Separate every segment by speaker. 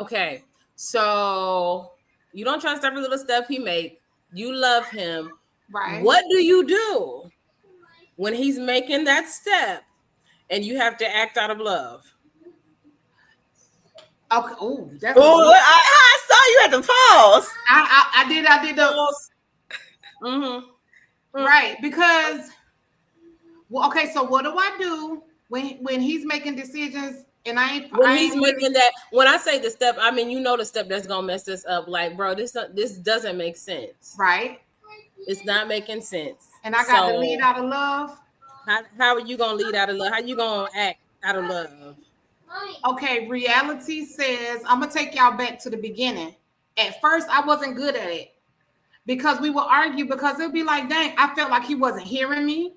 Speaker 1: Okay, so you don't trust every little step he make. You love him.
Speaker 2: Right.
Speaker 1: What do you do when he's making that step and you have to act out of love?
Speaker 2: Okay. Oh, that's a
Speaker 3: Oh,
Speaker 2: good.
Speaker 3: I saw you at the pause.
Speaker 2: I did the
Speaker 1: Mm-hmm.
Speaker 2: right because well, okay. So what do I do when he's making decisions and
Speaker 1: When
Speaker 2: I
Speaker 1: he's
Speaker 2: ain't really
Speaker 1: making that, when I say the step, I mean the step that's gonna mess this up. Like, bro, this doesn't make sense.
Speaker 2: right?
Speaker 1: It's not making sense.
Speaker 2: And I got to lead
Speaker 1: So
Speaker 2: out of love.
Speaker 1: how are you gonna lead out of love? How you gonna act out of love?
Speaker 2: Okay, reality says I'm gonna take y'all back to the beginning. At first, I wasn't good at it because we would argue because it would be like, dang, I felt like he wasn't hearing me.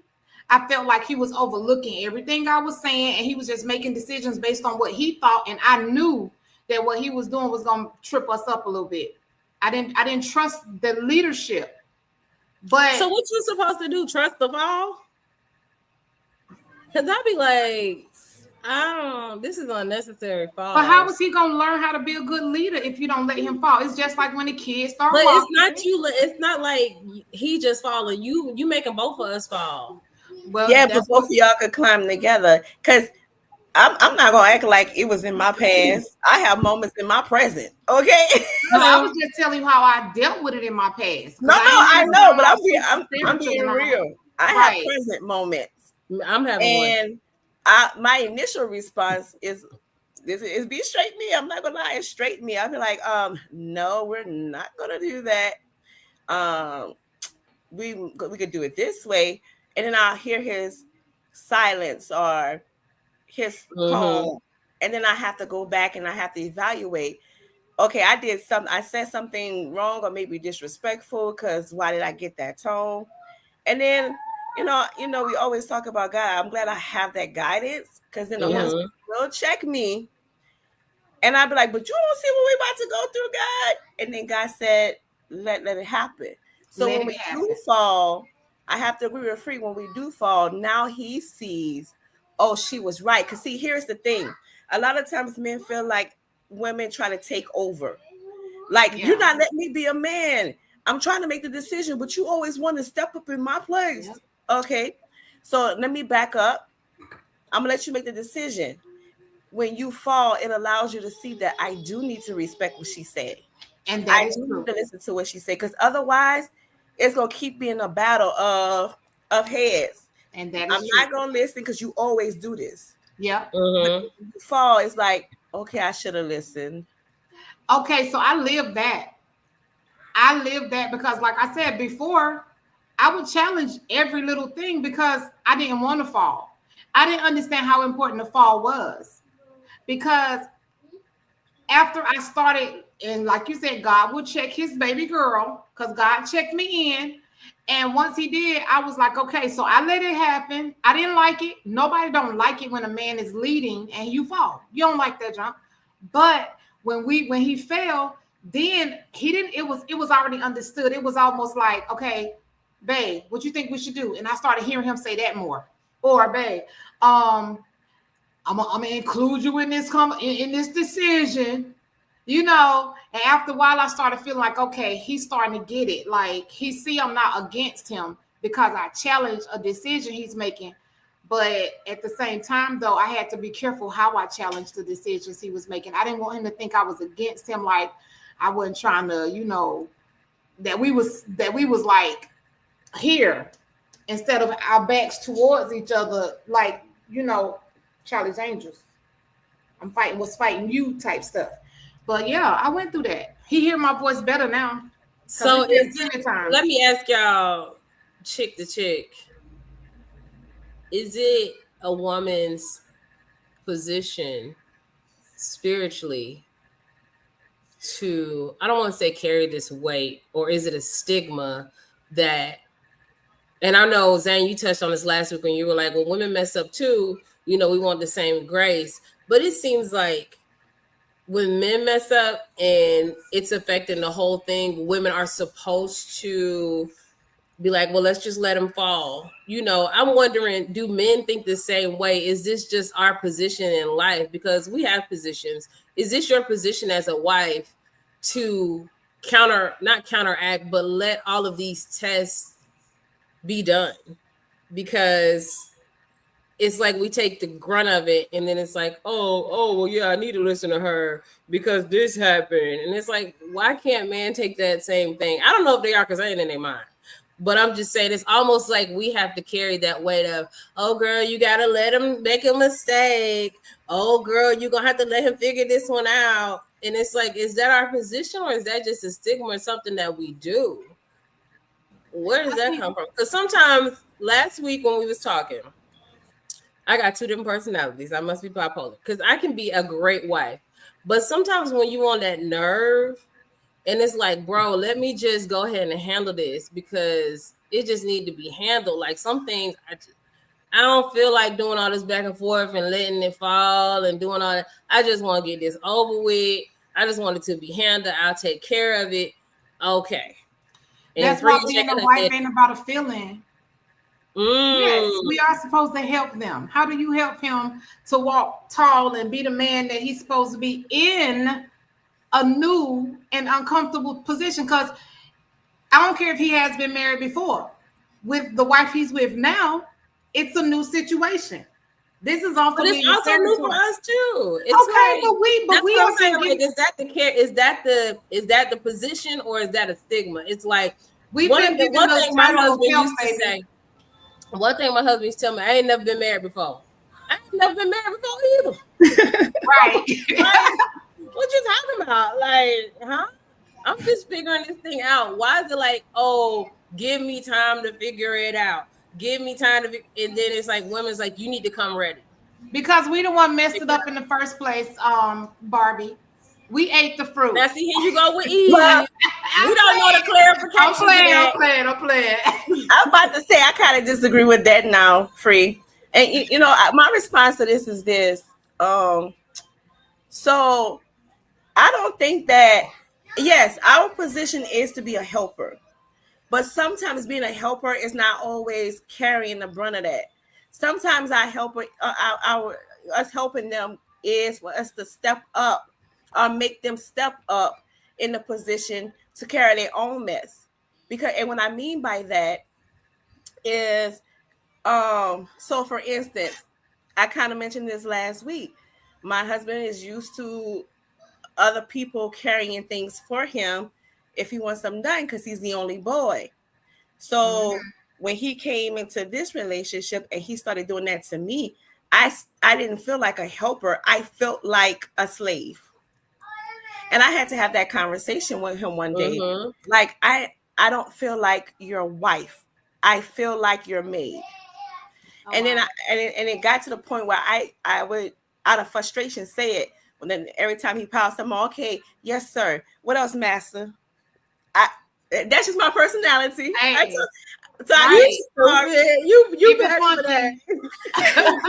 Speaker 2: I felt like he was overlooking everything I was saying, and he was just making decisions based on what he thought, and I knew that what he was doing was gonna trip us up a little bit. I didn't trust the leadership,
Speaker 1: So
Speaker 2: but
Speaker 1: what you supposed to do? Trust the fall? Cause I'll be like, this is unnecessary
Speaker 2: how
Speaker 1: falls.
Speaker 2: is he gonna learn how to be a good leader if you don't let him fall? It's just like when the kids start
Speaker 1: But it's
Speaker 2: walking.
Speaker 1: not you. It's not like he just falling. You making both of us fall.
Speaker 2: Well,
Speaker 3: Yeah, but
Speaker 2: that's
Speaker 3: both
Speaker 2: what.
Speaker 3: of y'all could climb together. Cause I'm not gonna act like it was in my past. I have moments in my present. Okay.
Speaker 2: No, I
Speaker 1: Hello.
Speaker 2: was just telling you how I dealt with it in my past
Speaker 3: No,
Speaker 2: because
Speaker 3: no,
Speaker 2: I ain't
Speaker 3: I
Speaker 2: never
Speaker 3: know,
Speaker 2: done
Speaker 3: but
Speaker 2: all
Speaker 3: I'm
Speaker 2: super
Speaker 3: I'm
Speaker 2: spiritual
Speaker 3: being
Speaker 2: and all.
Speaker 3: real. I have
Speaker 2: Right.
Speaker 3: present moments,
Speaker 1: I'm having one.
Speaker 3: and my initial response is be straight me. I'm not gonna lie, it's straight me. I'll be like, no, we're not gonna do that. Um, we could do it this way, and then I'll hear his silence or his
Speaker 1: Mm-hmm.
Speaker 3: tone, and then I have to go back and I have to evaluate. Okay, I said something wrong or maybe disrespectful because why did I get that tone? And then we always talk about God. I'm glad I have that guidance because then the Holy
Speaker 2: Yeah.
Speaker 3: Spirit
Speaker 1: Mm-hmm.
Speaker 3: will check me, and I'd be like, "But you don't see what we're about to go through, God." And then God said, "Let it happen." So
Speaker 2: Let
Speaker 3: when
Speaker 2: it
Speaker 3: we do
Speaker 2: happen.
Speaker 3: fall, I have to agree with Free. When we do fall, now He sees, oh, she was right. Because see, here's the thing: a lot of times men feel like women try to take over. Like, you're
Speaker 2: Yeah.
Speaker 3: not letting me be a man. I'm trying to make the decision, but you always want to step up in my
Speaker 2: Yep.
Speaker 3: place. Okay. So let me back up. I'm gonna let you make the decision. When you fall, it allows you to see that I do need to respect what she said.
Speaker 2: And that
Speaker 3: I
Speaker 2: is
Speaker 3: do need
Speaker 2: true.
Speaker 3: to listen to what she said. Because otherwise, it's gonna keep being a battle of heads.
Speaker 2: And that
Speaker 3: I'm
Speaker 2: is true.
Speaker 3: not gonna listen because you always do this.
Speaker 2: Yep.
Speaker 3: But
Speaker 1: Mm-hmm.
Speaker 3: when you fall, it's like, okay, I should have listened.
Speaker 2: Okay, so I live that. I live that because, like I said before, I would challenge every little thing because I didn't want to fall. I didn't understand how important the fall was because after I started, and like you said, God would check his baby girl because God checked me in. And once he did, I was like, okay, so I let it happen. I didn't like it. Nobody don't like it when a man is leading and you fall. You don't like that, John. But when he fell, then he didn't, it was already understood. It was almost like, okay, babe, what you think we should do? And I started hearing him say that more. Or babe, I'm gonna include you in this in this decision, And after a while, I started feeling like, okay, he's starting to get it. Like he see I'm not against him because I challenge a decision he's making. But at the same time, though, I had to be careful how I challenged the decisions he was making. I didn't want him to think I was against him, like I wasn't trying to, that we was like here instead of our backs towards each other, like Charlie's Angels. Was fighting you type stuff. But yeah, I went through that. He hear my voice better now because we
Speaker 1: So
Speaker 2: said plenty of times.
Speaker 1: let me ask y'all, chick to chick, is it a woman's position spiritually to, I don't want to say carry this weight, or is it a stigma that, and I know Zane, you touched on this last week when you were like, well, women mess up too, we want the same grace, but it seems like when men mess up and it's affecting the whole thing, women are supposed to be like, well, let's just let him fall. I'm wondering, do men think the same way? Is this just our position in life? Because we have positions. Is this your position as a wife to not counteract, but let all of these tests be done? Because it's like we take the grunt of it, and then it's like, well, yeah, I need to listen to her because this happened. And it's like, why can't man take that same thing? I don't know if they are, because I ain't in their mind. But I'm just saying, it's almost like we have to carry that weight of, oh, girl, you got to let him make a mistake. Oh, girl, you're going to have to let him figure this one out. And it's like, is that our position, or is that just a stigma or something that we do? Where does
Speaker 2: I
Speaker 1: that
Speaker 2: think
Speaker 1: come from? Because sometimes last week when we was talking, I got two different personalities. I must be bipolar, because I can be a great wife. But sometimes when you on that nerve, and it's like, bro, let me just go ahead and handle this because it just need to be handled. Like some things, I don't feel like doing all this back and forth and letting it fall and doing all that. I just want to get this over with. I just want it to be handled. I'll take care of it. Okay. And
Speaker 2: that's
Speaker 1: three
Speaker 2: why
Speaker 1: is
Speaker 2: being
Speaker 1: shaking
Speaker 2: a
Speaker 1: her
Speaker 2: wife
Speaker 1: head.
Speaker 2: ain't about a feeling. Yes,
Speaker 1: Mm.
Speaker 2: we are supposed to help them. How do you help him to walk tall and be the man that he's supposed to be in a new and uncomfortable position? Because I don't care if he has been married before. With the wife he's with now, it's a new situation. This is
Speaker 1: But it's
Speaker 2: unfamiliar
Speaker 1: also new for
Speaker 2: territory.
Speaker 1: us too. It's
Speaker 2: Okay,
Speaker 1: like,
Speaker 2: but
Speaker 1: that's
Speaker 2: we
Speaker 1: what I'm
Speaker 2: have
Speaker 1: saying.
Speaker 2: been
Speaker 1: Like,
Speaker 2: given,
Speaker 1: is that the position, or is that a stigma? It's like
Speaker 2: we've been given
Speaker 1: one
Speaker 2: the
Speaker 1: thing my
Speaker 2: title of
Speaker 1: husband
Speaker 2: help,
Speaker 1: used to
Speaker 2: baby.
Speaker 1: say. One thing my husband used to tell me, I ain't never been married before. I ain't never been married before either.
Speaker 2: Right.
Speaker 1: Like, what you talking about? Like, huh? I'm just figuring this thing out. Why is it like, oh, give me time to figure it out? Give me time to, and then it's like women's like, you need to come ready.
Speaker 2: Because we the one messed it up in the first place, Barbie. We ate the fruit.
Speaker 1: Now, see, here you go with
Speaker 3: Well,
Speaker 1: Eve. We
Speaker 2: I'm
Speaker 1: don't know the
Speaker 2: playing. I'm
Speaker 1: clarifications of
Speaker 2: playing. I'm
Speaker 1: that.
Speaker 2: playing. I'm playing.
Speaker 3: I'm about to say I kind of disagree with that now, Free. And my response to this is this. Um, so I don't think that, yes, our position is to be a helper, but sometimes being a helper is not always carrying the brunt of that. Sometimes our helper, our us helping them is for us to step up or make them step up in the position to carry their own mess. Because, and what I mean by that is, so for instance, I kind of mentioned this last week. My husband is used to other people carrying things for him if he wants them done because he's the only boy. So
Speaker 2: Mhm.
Speaker 3: when he came into this relationship and he started doing that to me, I didn't feel like a helper. I felt like a slave. And I had to have that conversation with him one day.
Speaker 1: Mm-hmm.
Speaker 3: Like I don't feel like your wife. I feel like your maid.
Speaker 2: Oh
Speaker 3: And then
Speaker 2: wow.
Speaker 3: it got to the point where I would out of frustration say it. And then every time he piles something, okay, yes, sir. What else, master? I That's just my personality.
Speaker 2: Hey,
Speaker 3: So I
Speaker 1: You
Speaker 2: right.
Speaker 3: need to
Speaker 1: stupid. You
Speaker 2: Keep it
Speaker 1: better for that.
Speaker 2: funky.
Speaker 1: You better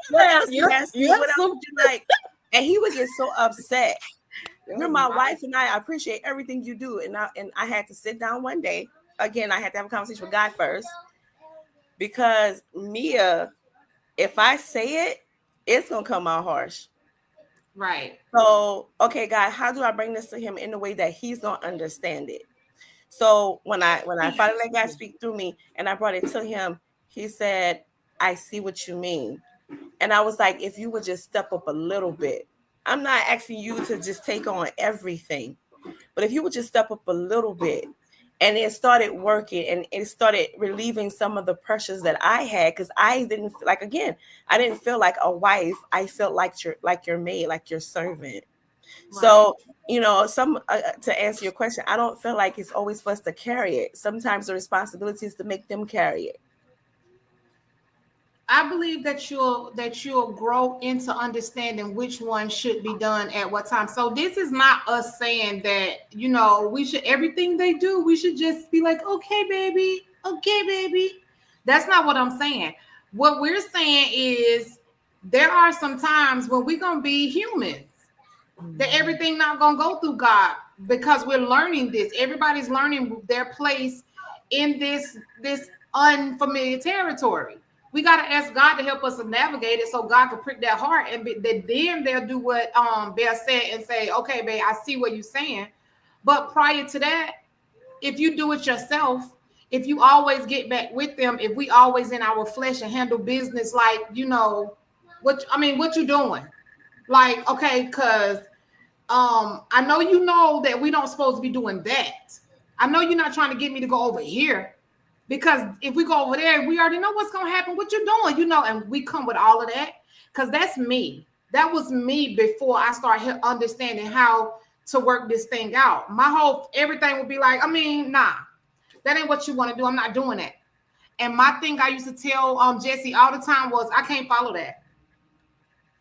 Speaker 1: for
Speaker 3: what
Speaker 1: that.
Speaker 3: else,
Speaker 1: You're
Speaker 3: master? What else
Speaker 1: stupid.
Speaker 3: would you like? And he would get so upset.
Speaker 1: That
Speaker 3: You're
Speaker 1: was
Speaker 3: my
Speaker 1: my
Speaker 3: wife, and I appreciate everything you do. And I had to sit down one day. Again, I had to have a conversation with God first because Mia, if I say it, it's gonna come out harsh.
Speaker 2: Right.
Speaker 3: So, okay, God, how do I bring this to him in a way that he's gonna understand it? So when I finally let God speak through me and I brought it to him, he said, I see what you mean. And I was like, if you would just step up a little bit. I'm not asking you to just take on everything, but if you would just step up a little bit. And it started working and it started relieving some of the pressures that I had because I didn't like, again, I didn't feel like a wife. I felt like your maid, like your servant.
Speaker 2: Right.
Speaker 3: So, some to answer your question, I don't feel like it's always for us to carry it. Sometimes the responsibility is to make them carry it.
Speaker 2: I believe that you'll grow into understanding which one should be done at what time. So this is not us saying that we should everything they do we should just be like okay baby. That's not what I'm saying. What we're saying is there are some times when we're gonna be humans that everything not gonna go through God because we're learning this. Everybody's learning their place in this unfamiliar territory. We got to ask God to help us to navigate it so God can prick that heart, and then they'll do what Bear said and say, okay, babe, I see what you're saying. But prior to that, if you do it yourself, if you always get back with them, if we always in our flesh and handle business like, what you doing? Like, okay, because I know that we don't supposed to be doing that. I know you're not trying to get me to go over here, because if we go over there, we already know what's gonna happen. What you're doing, and we come with all of that, because that's me. That was me before I started understanding how to work this thing out. Everything would be like, nah, that ain't what you want to do. I'm not doing that. And my thing I used to tell Jesse all the time was, I can't follow that.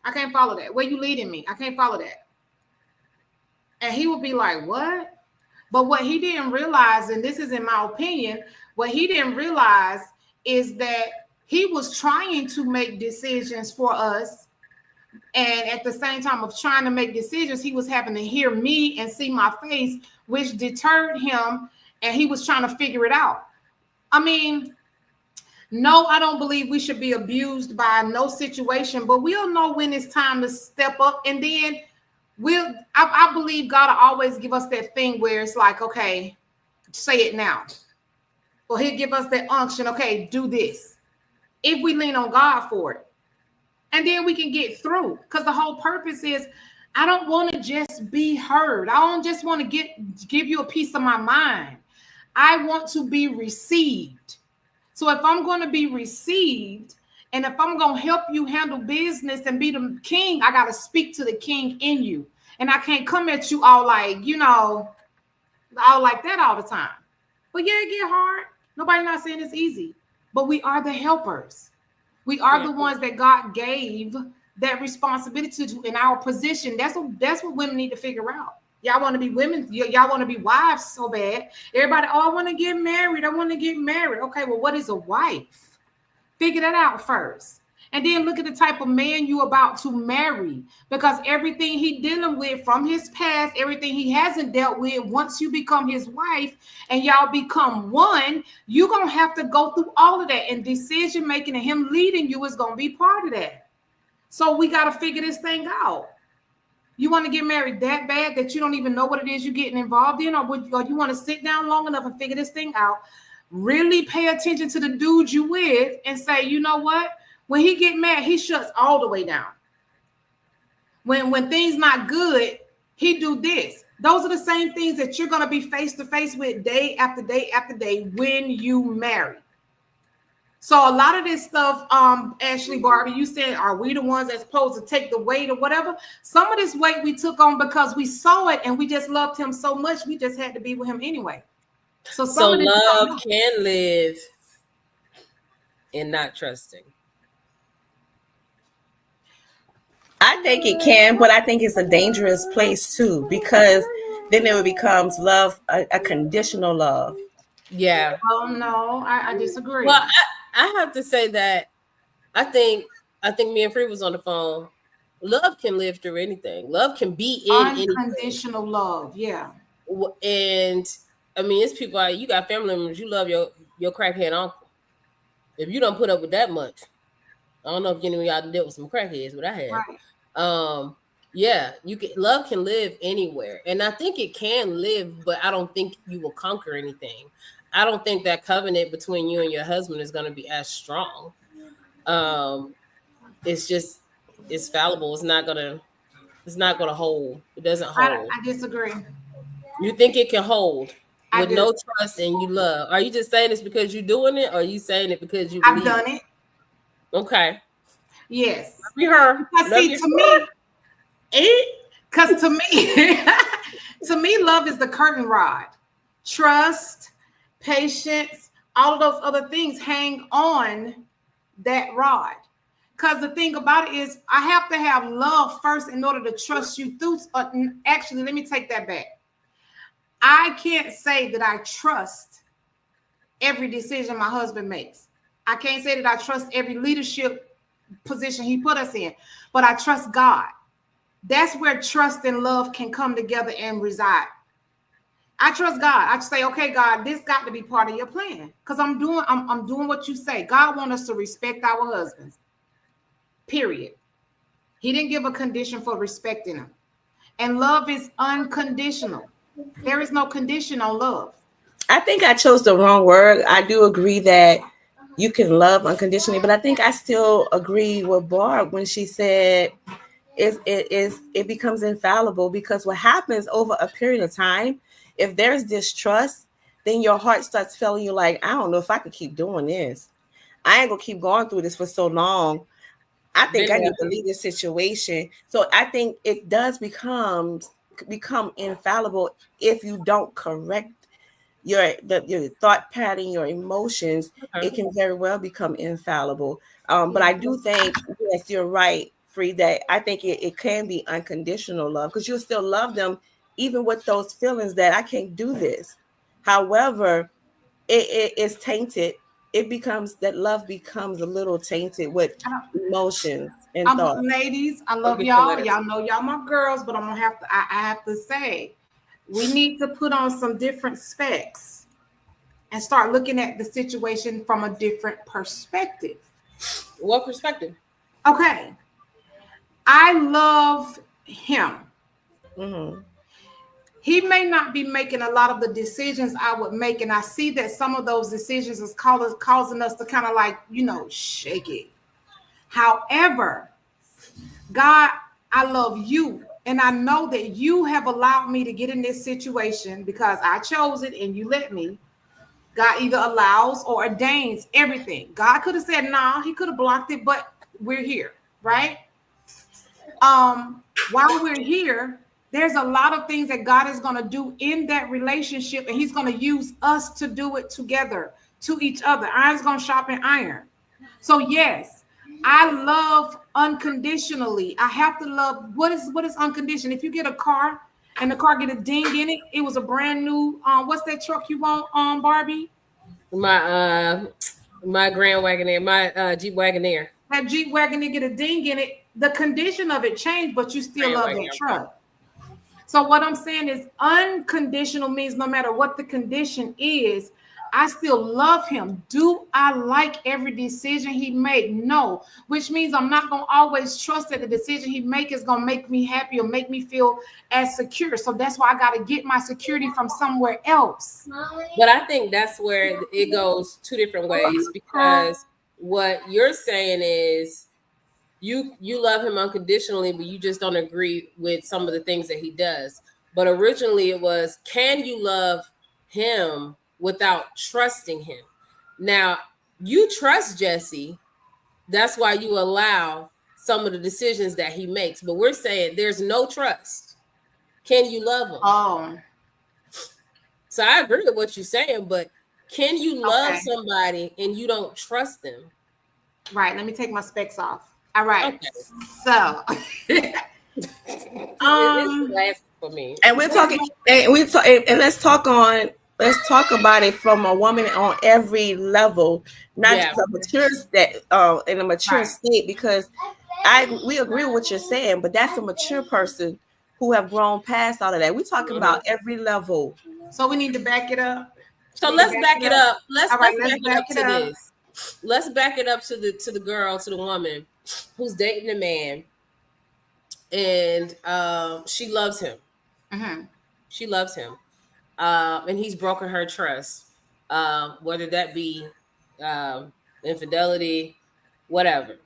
Speaker 2: I can't follow that. Where you leading me? I can't follow that. And he would be like, what? But what he didn't realize, and this is in my opinion, what he didn't realize is that he was trying to make decisions for us. And at the same time of trying to make decisions, he was having to hear me and see my face, which deterred him. And he was trying to figure it out. No, I don't believe we should be abused by no situation, but we'll know when it's time to step up. And then I believe God will always give us that thing where it's like, okay, say it now. Or he'll give us that unction, okay, do this. If we lean on God for it. And then we can get through. Because the whole purpose is, I don't want to just be heard. I don't just want to give you a piece of my mind. I want to be received. So if I'm going to be received, and if I'm going to help you handle business and be the king, I got to speak to the king in you. And I can't come at you all like, all like that all the time. But yeah, it get hard. Nobody's not saying it's easy. But we are the helpers. We are the ones that God gave that responsibility to in our position. That's what women need to figure out. Y'all want to be women. Y'all want to be wives so bad. Everybody, I want to get married. I want to get married. Okay, well, what is a wife? Figure that out first. And then look at the type of man you're about to marry. Because everything he dealing with from his past, everything he hasn't dealt with, once you become his wife and y'all become one, you're going to have to go through all of that. And decision making and him leading you is going to be part of that. So we got to figure this thing out. You want to get married that bad that you don't even know what it is you're getting involved in, or you want to sit down long enough and figure this thing out, really pay attention to the dude you with and say, you know what? When he get mad, he shuts all the way down. When things not good, he do this. Those are the same things that you're going to be face to face with day after day after day when you marry. So a lot of this stuff, Ashley, Barbie, you said, are we the ones that's supposed to take the weight or whatever? Some of this weight we took on because we saw it and we just loved him so much, we just had to be with him anyway. So
Speaker 1: love can live in not trusting.
Speaker 3: I think it can, but I think it's a dangerous place too, because then it becomes love, a conditional love.
Speaker 1: Yeah.
Speaker 2: Oh no, I disagree.
Speaker 1: Well, I have to say that I think me and Free was on the phone. Love can live through anything. Love can be in
Speaker 2: unconditional
Speaker 1: anything.
Speaker 2: Love, yeah.
Speaker 1: And it's people you got family members, you love your crackhead uncle. If you don't put up with that much, I don't know if any of y'all dealt with some crackheads, but I have. Right. Yeah, love can live anywhere, and I think it can live, but I don't think you will conquer anything. I don't think that covenant between you and your husband is going to be as strong. It's fallible. It's not gonna hold. It doesn't hold.
Speaker 2: I disagree.
Speaker 1: You think it can hold with no trust and you love? Are you just saying this because you're doing it, or are you saying it because you believe?
Speaker 2: I've done it.
Speaker 1: Okay.
Speaker 2: Yes.
Speaker 1: Love you, her.
Speaker 2: Because see, to me, love is the curtain rod. Trust, patience, all of those other things hang on that rod. Because the thing about it is, I have to have love first in order to trust you through. Actually, let me take that back. I can't say that I trust every decision my husband makes. I can't say that I trust every leadership position he put us in, but I trust God. That's where trust and love can come together and reside. I trust God. I say, okay, God, this got to be part of your plan. Because I'm doing what you say. God wants us to respect our husbands. Period. He didn't give a condition for respecting them. And love is unconditional. There is no condition on love.
Speaker 3: I think I chose the wrong word. I do agree that you can love unconditionally, but I think I still agree with Barb when she said it becomes infallible, because what happens over a period of time, if there's distrust, then your heart starts feeling you like, I don't know if I could keep doing this. I ain't gonna keep going through this for so long. I think
Speaker 1: Been
Speaker 3: I
Speaker 1: there.
Speaker 3: need to leave this situation. So I think it does become infallible if you don't correct your thought pattern, your emotions.
Speaker 1: Okay.
Speaker 3: It can very well become infallible. But
Speaker 2: Yeah.
Speaker 3: I do think, yes, you're right, Free, that I think it can be unconditional love, because you'll still love them even with those feelings that I can't do this. However, it is tainted. It becomes that love becomes a little tainted with
Speaker 2: I don't,
Speaker 3: emotions and thoughts.
Speaker 2: ladies, I
Speaker 1: I'll
Speaker 2: love
Speaker 1: get some
Speaker 2: y'all.
Speaker 1: lettuce.
Speaker 2: Y'all know y'all my girls, but I'm gonna have to. I have to say, we need to put on some different specs and start looking at the situation from a different perspective.
Speaker 1: What perspective?
Speaker 2: Okay, I love him.
Speaker 3: Mm-hmm.
Speaker 2: He may not be making a lot of the decisions I would make, and I see that some of those decisions is causing us to kind of like, shake it. However, God, I love you. And I know that you have allowed me to get in this situation because I chose it and you let me. God either allows or ordains everything. God could have said, nah, he could have blocked it, but we're here, right? While we're here, there's a lot of things that God is going to do in that relationship, and he's going to use us to do it together to each other. Iron's going to sharpen iron. So yes, I love unconditionally. I have to love what is unconditional. If you get a car and the car get a ding in it, it was a brand new what's that truck you want, Barbie?
Speaker 1: My my Grand Wagoneer, my Jeep Wagoneer.
Speaker 2: That Jeep wagon, they get a ding in it. The condition of it changed, but you still
Speaker 1: Grand
Speaker 2: love that
Speaker 1: Wagoneer. I'm sorry.
Speaker 2: truck. So what I'm saying is unconditional means no matter what the condition is, I still love him. Do I like every decision he made? No, which means I'm not going to always trust that the decision he make is going to make me happy or make me feel as secure. So that's why I got to get my security from somewhere else.
Speaker 1: But I think that's where it goes two different ways, because what you're saying is you love him unconditionally, but you just don't agree with some of the things that he does. But originally it was, can you love him without trusting him? Now, you trust Jesse. That's why you allow some of the decisions that he makes. But we're saying there's no trust. Can you love him?
Speaker 2: Oh,
Speaker 1: So I agree with what you're saying, but can you love
Speaker 2: okay.
Speaker 1: somebody and you don't trust them?
Speaker 2: Right. Let me take my specs off. All right.
Speaker 1: Okay.
Speaker 2: So,
Speaker 1: It's the last for me.
Speaker 3: And we're talking, and let's talk about it from a woman on every level, not
Speaker 1: Yeah.
Speaker 3: just a mature state, in a mature
Speaker 2: right.
Speaker 3: state, because we agree with what you're saying, but that's a mature person who have grown past all of that. We're talking about
Speaker 1: Mhm.
Speaker 3: every level.
Speaker 2: So we need to back it up.
Speaker 1: So
Speaker 2: We need to
Speaker 1: let's
Speaker 2: back
Speaker 1: back
Speaker 2: it
Speaker 1: it
Speaker 2: up.
Speaker 1: up. Let's
Speaker 2: All right,
Speaker 1: let's
Speaker 2: let's
Speaker 1: back it
Speaker 2: back
Speaker 1: up
Speaker 2: it
Speaker 1: to
Speaker 2: up.
Speaker 1: this. Let's back it up to the girl, to the woman who's dating a man, and she loves him.
Speaker 2: Mm-hmm.
Speaker 1: She loves him. And he's broken her trust. Whether that be infidelity, whatever.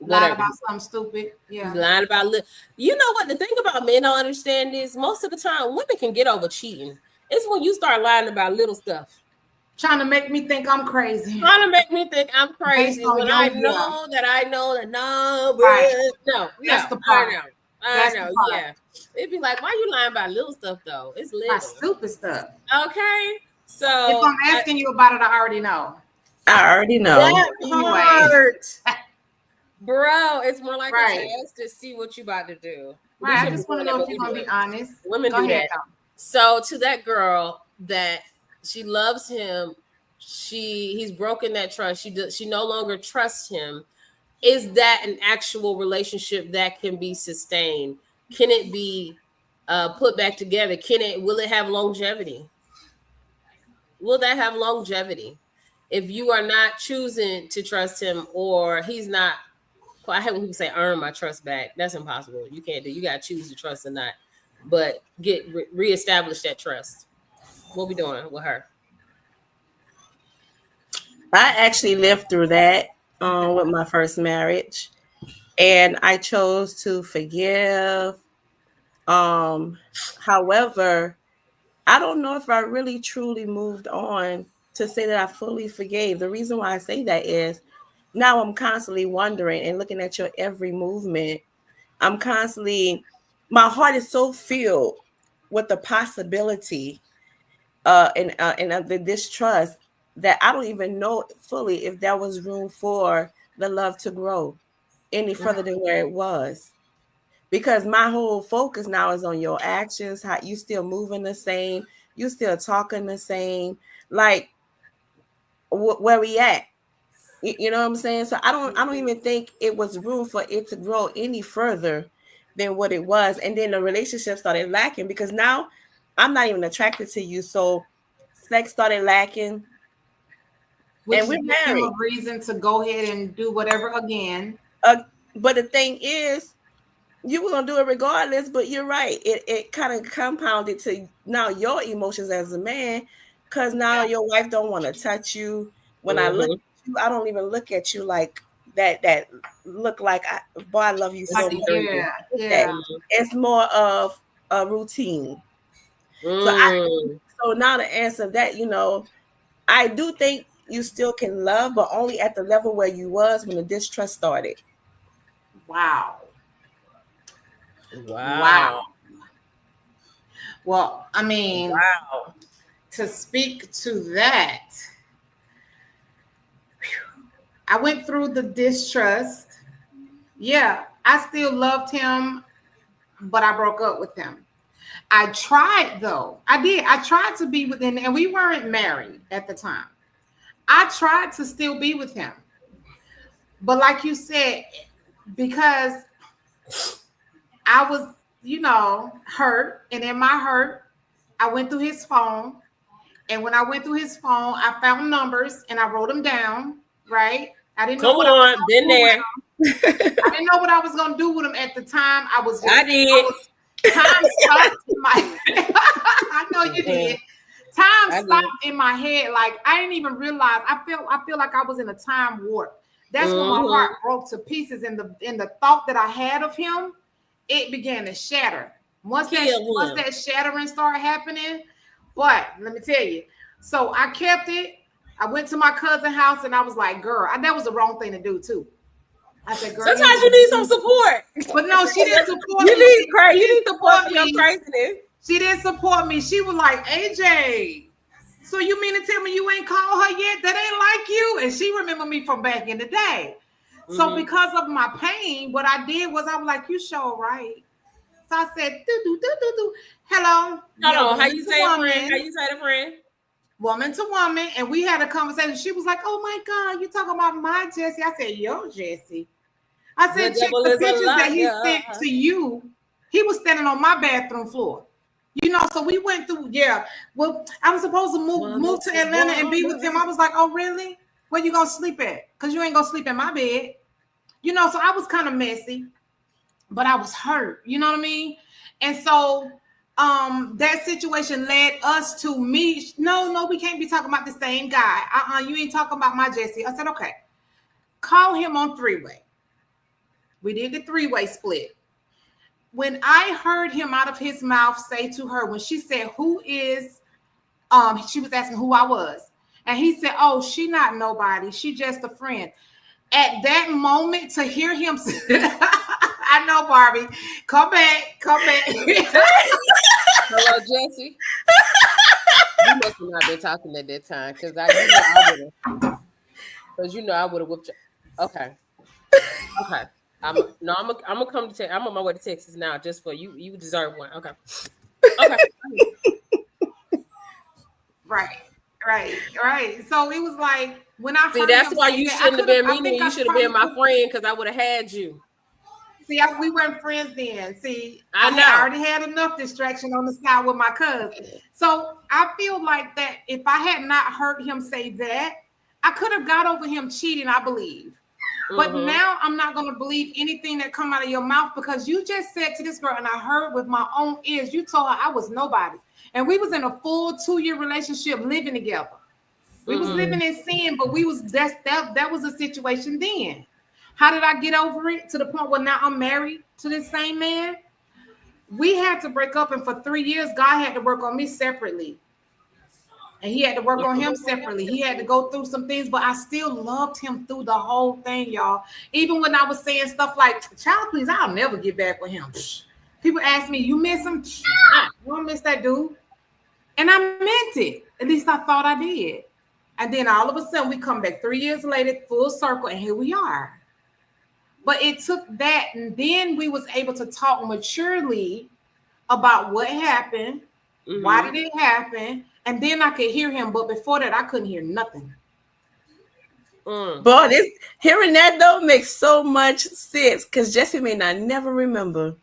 Speaker 2: Lied
Speaker 1: Whatever.
Speaker 2: about something stupid.
Speaker 1: He's
Speaker 2: Yeah.
Speaker 1: lying about you know what the thing about men don't understand is most of the time women can get over cheating. It's when you start lying about little stuff.
Speaker 2: Trying to make me think I'm crazy
Speaker 1: Trying to make me think I'm
Speaker 2: based
Speaker 1: crazy
Speaker 2: on
Speaker 1: when I
Speaker 2: your yeah.
Speaker 1: know that no,
Speaker 2: Right.
Speaker 1: no,
Speaker 2: That's the
Speaker 1: I
Speaker 2: part.
Speaker 1: know. I
Speaker 2: That's the
Speaker 1: know,
Speaker 2: part.
Speaker 1: yeah. It'd be like, why you lying about little stuff though? It's
Speaker 2: Right.
Speaker 1: little.
Speaker 2: Stupid stuff.
Speaker 1: Okay.
Speaker 2: If
Speaker 1: So
Speaker 2: I'm asking you about it, I already know.
Speaker 3: I already know.
Speaker 1: that
Speaker 2: Anyway.
Speaker 1: part, bro, it's more like a
Speaker 2: Right.
Speaker 1: test to see what you about to do. We
Speaker 2: Right. I
Speaker 1: should be
Speaker 2: just want
Speaker 1: doing
Speaker 2: to
Speaker 1: that,
Speaker 2: know if
Speaker 1: but
Speaker 2: you're
Speaker 1: we do
Speaker 2: gonna be
Speaker 1: it.
Speaker 2: honest.
Speaker 1: Women
Speaker 2: Go
Speaker 1: do
Speaker 2: ahead
Speaker 1: that.
Speaker 2: though.
Speaker 1: So to that girl that she loves him, he's broken that trust. She no longer trusts him. Is that an actual relationship that can be sustained? Can it be put back together, will it have longevity? Will that have longevity? If you are not choosing to trust him, or he's not, well, I hate when people say earn my trust back. That's impossible. You can't do. You got to choose to trust or not. But get reestablish that trust. What we doing with her?
Speaker 3: I actually lived through that with my first marriage, and I chose to forgive. Um, However, I don't know if I really truly moved on to say that I fully forgave. The reason why I say that is now I'm constantly wondering and looking at your every movement. I'm constantly, my heart is so filled with the possibility and the distrust that I don't even know fully if there was room for the love to grow any further than where it was. Because my whole focus now is on your actions, how you still moving the same, you still talking the same, like where we at. You know what I'm saying? So I don't even think it was room for it to grow any further than what it was. And then the relationship started lacking because now I'm not even attracted to you. So sex started lacking
Speaker 2: Which
Speaker 3: and
Speaker 2: is
Speaker 3: we're
Speaker 2: give him a
Speaker 3: married.
Speaker 2: reason to go ahead and do whatever again.
Speaker 3: But the thing is, you were gonna do it regardless, but you're right. It kind of compounded to now your emotions as a man, because now your wife don't want to touch you. When I look
Speaker 1: Mm-hmm.
Speaker 3: at you, I don't even look at you like that. That look like boy, I love you
Speaker 1: I
Speaker 3: so
Speaker 2: Like,
Speaker 3: much.
Speaker 1: see through you.
Speaker 2: yeah,
Speaker 3: That
Speaker 2: yeah.
Speaker 3: it's more of a routine. So
Speaker 1: Mm.
Speaker 3: so now to answer that, I do think you still can love, but only at the level where you was when the distrust started.
Speaker 2: Wow. Wow.
Speaker 1: Wow.
Speaker 2: Well, I mean,
Speaker 1: Wow.
Speaker 2: to speak to that, I went through the distrust. Yeah, I still loved him, but I broke up with him. I tried though. I did. I tried to be with him, and we weren't married at the time. I tried to still be with him. But like you said, because I was, hurt, and in my hurt, I went through his phone. And when I went through his phone, I found numbers and I wrote them down, right? I didn't know
Speaker 1: Come
Speaker 2: what I was
Speaker 1: on,
Speaker 2: going to
Speaker 1: been
Speaker 2: do with
Speaker 1: there.
Speaker 2: them. I didn't know what I was going to do with them at the time.
Speaker 1: I
Speaker 2: I
Speaker 1: did.
Speaker 2: was, time stopped in my, I know you did. Time
Speaker 1: I did.
Speaker 2: stopped in my head. Like I didn't even realize. I feel like I was in a time warp. That's when my
Speaker 1: Mm-hmm.
Speaker 2: heart broke to pieces. And the thought that I had of him, it began to shatter. Once
Speaker 1: Kill him.
Speaker 2: that shattering started happening, but let me tell you. So I kept it. I went to my cousin's house and I was like, "Girl, that was the wrong thing to do too." I said, "Girl, you
Speaker 1: Sometimes
Speaker 2: need
Speaker 1: you
Speaker 2: to
Speaker 1: need some
Speaker 2: do."
Speaker 1: support.
Speaker 2: But no, she didn't support
Speaker 1: You
Speaker 2: me.
Speaker 1: need
Speaker 2: She
Speaker 1: You
Speaker 2: didn't
Speaker 1: need support
Speaker 2: support
Speaker 1: for your
Speaker 2: me.
Speaker 1: craziness.
Speaker 2: She didn't support me. She was like, "AJ, so you mean to tell me you ain't called her yet? That ain't like you." And she remembered me from back in the day. So
Speaker 1: Mm-hmm.
Speaker 2: because of my pain, what I did was I was like, "You sure right." So I said, "Do do do do do." Hello,
Speaker 1: Hold
Speaker 2: yeah,
Speaker 1: on. How
Speaker 2: woman
Speaker 1: you
Speaker 2: to
Speaker 1: say a friend? How
Speaker 2: woman,
Speaker 1: you say a friend?
Speaker 2: woman to woman, and we had a conversation. She was like, "Oh my God, you talking about my Jesse?" I said, "Yo, Jesse." I
Speaker 1: The
Speaker 2: said, "Check
Speaker 1: devil
Speaker 2: the
Speaker 1: is a
Speaker 2: pictures that he sent
Speaker 1: liar.
Speaker 2: to you." He was standing on my bathroom floor. So we went through. Yeah, well, I was supposed to move to Atlanta and be with him. I was like, "Oh, really? Where you gonna sleep at? Because you ain't gonna sleep in my bed." So I was kind of messy, but I was hurt. You know what I mean? And so that situation led us to me. No, no, we can't be talking about the same guy. You ain't talking about my Jesse. I said, okay, call him on three-way. We did the three-way split. When I heard him out of his mouth say to her, when she said, "Who is," she was asking who I was. And he said, "Oh, she not nobody. She just a friend." At that moment, to hear him say, I know, Barbie. Come back, come back.
Speaker 1: Hello, Jesse. You must have not been talking at that time, because I would have. Because I would have whooped you. Okay. Okay. I'm gonna come to. I'm on my way to Texas now, just for you. You deserve one. Okay. Okay.
Speaker 2: Right, right. So it was like when I
Speaker 1: See,
Speaker 2: heard
Speaker 1: that's
Speaker 2: him
Speaker 1: why
Speaker 2: say
Speaker 1: you
Speaker 2: that,
Speaker 1: shouldn't have been
Speaker 2: I
Speaker 1: meeting me.
Speaker 2: think I
Speaker 1: You should have
Speaker 2: probably
Speaker 1: been my
Speaker 2: could.
Speaker 1: friend, because I would have had you.
Speaker 2: See, we weren't friends then. See,
Speaker 1: I
Speaker 2: I
Speaker 1: know.
Speaker 2: already had enough distraction on the side with my cousin. So I feel like that if I had not heard him say that, I could have got over him cheating, I believe. But
Speaker 1: Mm-hmm.
Speaker 2: now I'm not going to believe anything that come out of your mouth because you just said to this girl, and I heard with my own ears, you told her I was nobody. And we was in a full 2-year relationship living together. We was
Speaker 1: Mm-hmm.
Speaker 2: living in sin, but we was that was a situation then. How did I get over it to the point where now I'm married to this same man? We had to break up, and for 3 years, God had to work on me separately. And he had to work on him separately. He had to go through some things, but I still loved him through the whole thing, y'all. Even when I was saying stuff like, child, please, I'll never get back with him. People ask me, you miss him? I don't miss that dude. And I meant it. At least I thought I did. And then all of a sudden, we come back 3 years later, full circle, and here we are. But it took that, and then we was able to talk maturely about what happened, why did it happen, and then I could hear him. But before that, I couldn't hear nothing.
Speaker 3: Boy, this hearing that though makes so much sense because Jesse may not never remember.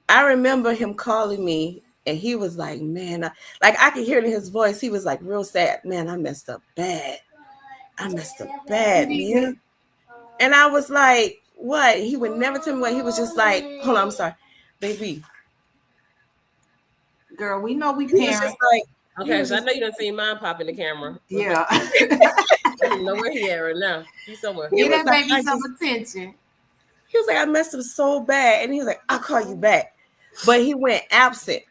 Speaker 3: I remember him calling me and he was like, man, like I could hear it in his voice. He was like real sad. Man, I messed up bad. I messed up bad, man. And I was like, what? He would never tell me what. He was just like, hold on, I'm sorry. Baby.
Speaker 2: Girl, we know we
Speaker 3: He was
Speaker 2: parents.
Speaker 3: just like,
Speaker 1: Okay, so I know you done seen mine pop in the camera.
Speaker 2: Yeah.
Speaker 1: I don't know where he at right now. He's somewhere.
Speaker 2: Give that
Speaker 3: like,
Speaker 2: baby some attention.
Speaker 3: He was like, I messed up so bad. And he was like, I'll call you back. But he went absent.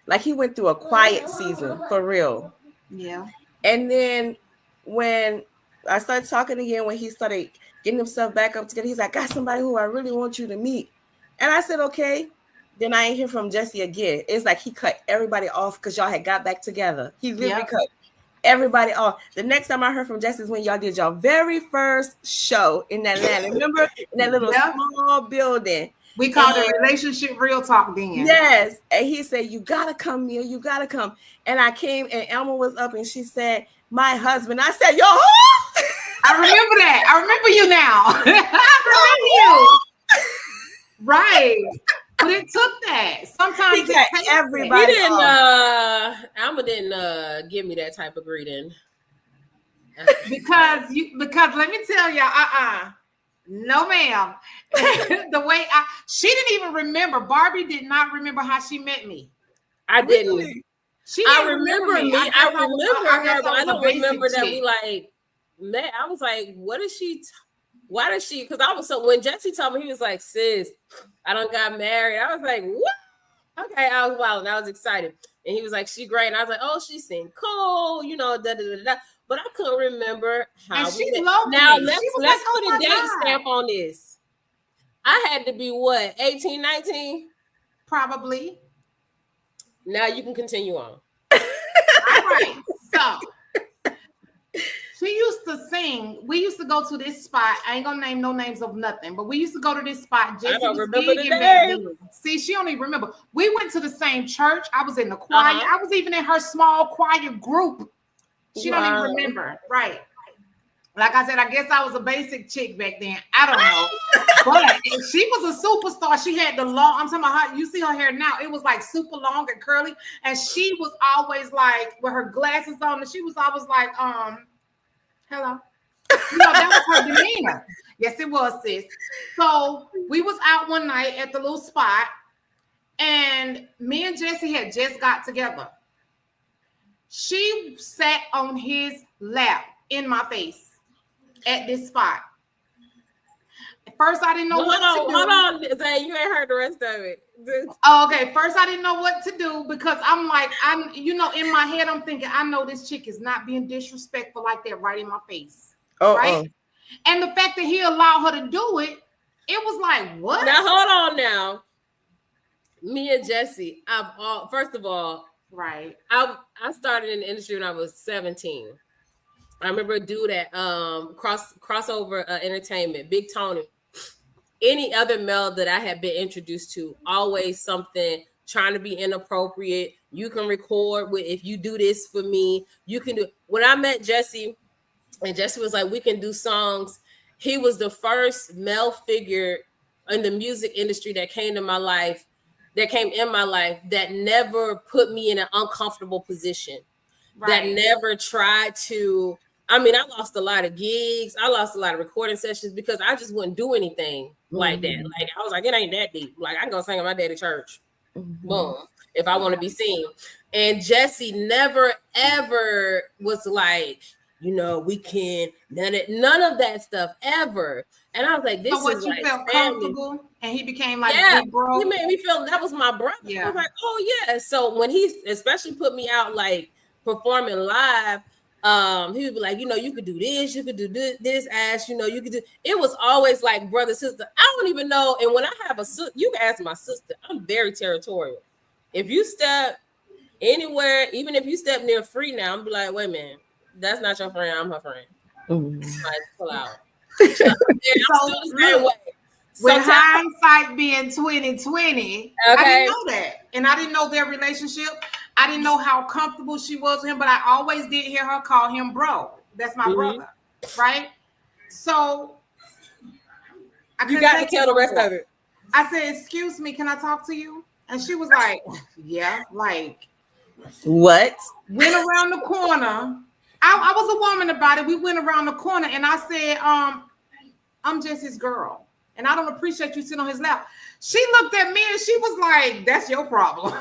Speaker 3: Like he went through a quiet season for real.
Speaker 2: Yeah.
Speaker 3: And then when I started talking again, when he started getting himself back up together, he's like, I got somebody who I really want you to meet. And I said, okay. Then I ain't hear from Jesse again. It's like he cut everybody off because y'all had got back together. He literally cut everybody off. The next time I heard from Jesse is when y'all did y'all very first show in Atlanta. Remember? In that little small building.
Speaker 2: We called it Relationship Real Talk then.
Speaker 3: Yes. And he said, you got to come, Mia. You got to come. And I came and Elma was up and she said, my husband. I said, yo.
Speaker 2: I remember that. I remember you now. I remember you. Right. But it took that. Sometimes
Speaker 3: he got everybody.
Speaker 1: He didn't Alma didn't give me that type of greeting.
Speaker 2: because let me tell y'all, no ma'am. The way she didn't even remember. Barbie did not remember how she met me.
Speaker 1: I didn't.
Speaker 2: I
Speaker 1: remember me. I remember her, but I don't remember that we like met. I was like, what is she? Why does she? Because I was so when Jesse told me, he was like, sis, I don't got married. I was like, what? Okay, I was wild and I was excited. And he was like, she great. And I was like, oh, she seemed cool, you know, da da da da. But I couldn't remember how.
Speaker 2: And she loved
Speaker 1: now
Speaker 2: me.
Speaker 1: let's
Speaker 2: like,
Speaker 1: put a date stamp on this. I had to be what, 18, 19?
Speaker 2: Probably.
Speaker 1: Now you can continue on.
Speaker 2: All right. So she used to sing. We used to go to this spot. I ain't gonna name no names of nothing, but we used to go to this spot. Jesse
Speaker 1: I don't
Speaker 2: was
Speaker 1: remember
Speaker 2: big
Speaker 1: the
Speaker 2: in
Speaker 1: name.
Speaker 2: See, she don't even remember. We went to the same church. I was in the choir. I was even in her small choir group. She don't even remember. Right. Like I said, I guess I was a basic chick back then. I don't know. But she was a superstar. She had the long, I'm talking about her, you see her hair now. It was like super long and curly. And she was always like, with her glasses on, and she was always like, hello. You know, that was her demeanor. Yes, it was, sis. So we was out one night at the little spot, and me and Jesse had just got together. She sat on his lap in my face at this spot. At first, I didn't know what to do.
Speaker 1: Hold on, Zay, you ain't heard the rest of it.
Speaker 2: Okay, first I didn't know what to do because I'm like, in my head, I'm thinking, I know this chick is not being disrespectful like that right in my face. Right? And the fact that he allowed her to do it, it was like, what?
Speaker 1: Now, hold on now. Me and Jesse, first of all,
Speaker 2: right.
Speaker 1: I started in the industry when I was 17. I remember a dude at crossover entertainment, Big Tony. Any other male that I had been introduced to, always something trying to be inappropriate. You can record with, if you do this for me, you can do. When I met Jesse, and Jesse was like, we can do songs. He was the first male figure in the music industry that came to my life, that came in my life, that never put me in an uncomfortable position, that
Speaker 2: Right.
Speaker 1: never tried to. I mean, I lost a lot of gigs. I lost a lot of recording sessions because I just wouldn't do anything like that.
Speaker 3: Mhm.
Speaker 1: Like, I was like, it ain't that deep. Like, I can go sing at my daddy church.
Speaker 3: Mhm.
Speaker 1: Boom. If I want to be seen. And Jesse never ever was like, we can none of that stuff ever. And I was like,
Speaker 2: So
Speaker 1: this is
Speaker 2: what, you
Speaker 1: like
Speaker 2: felt
Speaker 1: family.
Speaker 2: comfortable and he became like
Speaker 1: Yeah,
Speaker 2: big
Speaker 1: he
Speaker 2: bro?
Speaker 1: made me feel that was my brother. I was
Speaker 2: Yeah.
Speaker 1: like, oh yeah. So when he especially put me out like performing live, he would be like, you could do this, you could do this, Ash, you could do. It was always like brother, sister. I don't even know. And when I have a sister, you can ask my sister. I'm very territorial. If you step anywhere, even if you step near Free now, I'm be like, wait a minute, that's not your friend. I'm her friend.
Speaker 3: Mhm.
Speaker 1: Like, pull out. So I'm still
Speaker 2: So
Speaker 1: the same
Speaker 2: look,
Speaker 1: way.
Speaker 2: with
Speaker 1: So tell
Speaker 2: hindsight being 2020, I didn't
Speaker 1: okay.
Speaker 2: know that. And I didn't know their relationship. I didn't know how comfortable she was with him, but I always did hear her call him bro. That's my
Speaker 1: Mm-hmm.
Speaker 2: brother. Right? So I
Speaker 1: You
Speaker 2: couldn't
Speaker 1: got to
Speaker 2: take it
Speaker 1: tell the
Speaker 2: no
Speaker 1: rest
Speaker 2: more.
Speaker 1: of it.
Speaker 2: I said, excuse me, can I talk to you? And she was like, yeah, like
Speaker 3: What?
Speaker 2: went around the corner. I was a woman about it. We went around the corner and I said, I'm just his girl. And I don't appreciate you sitting on his lap. She looked at me and she was like, that's your problem.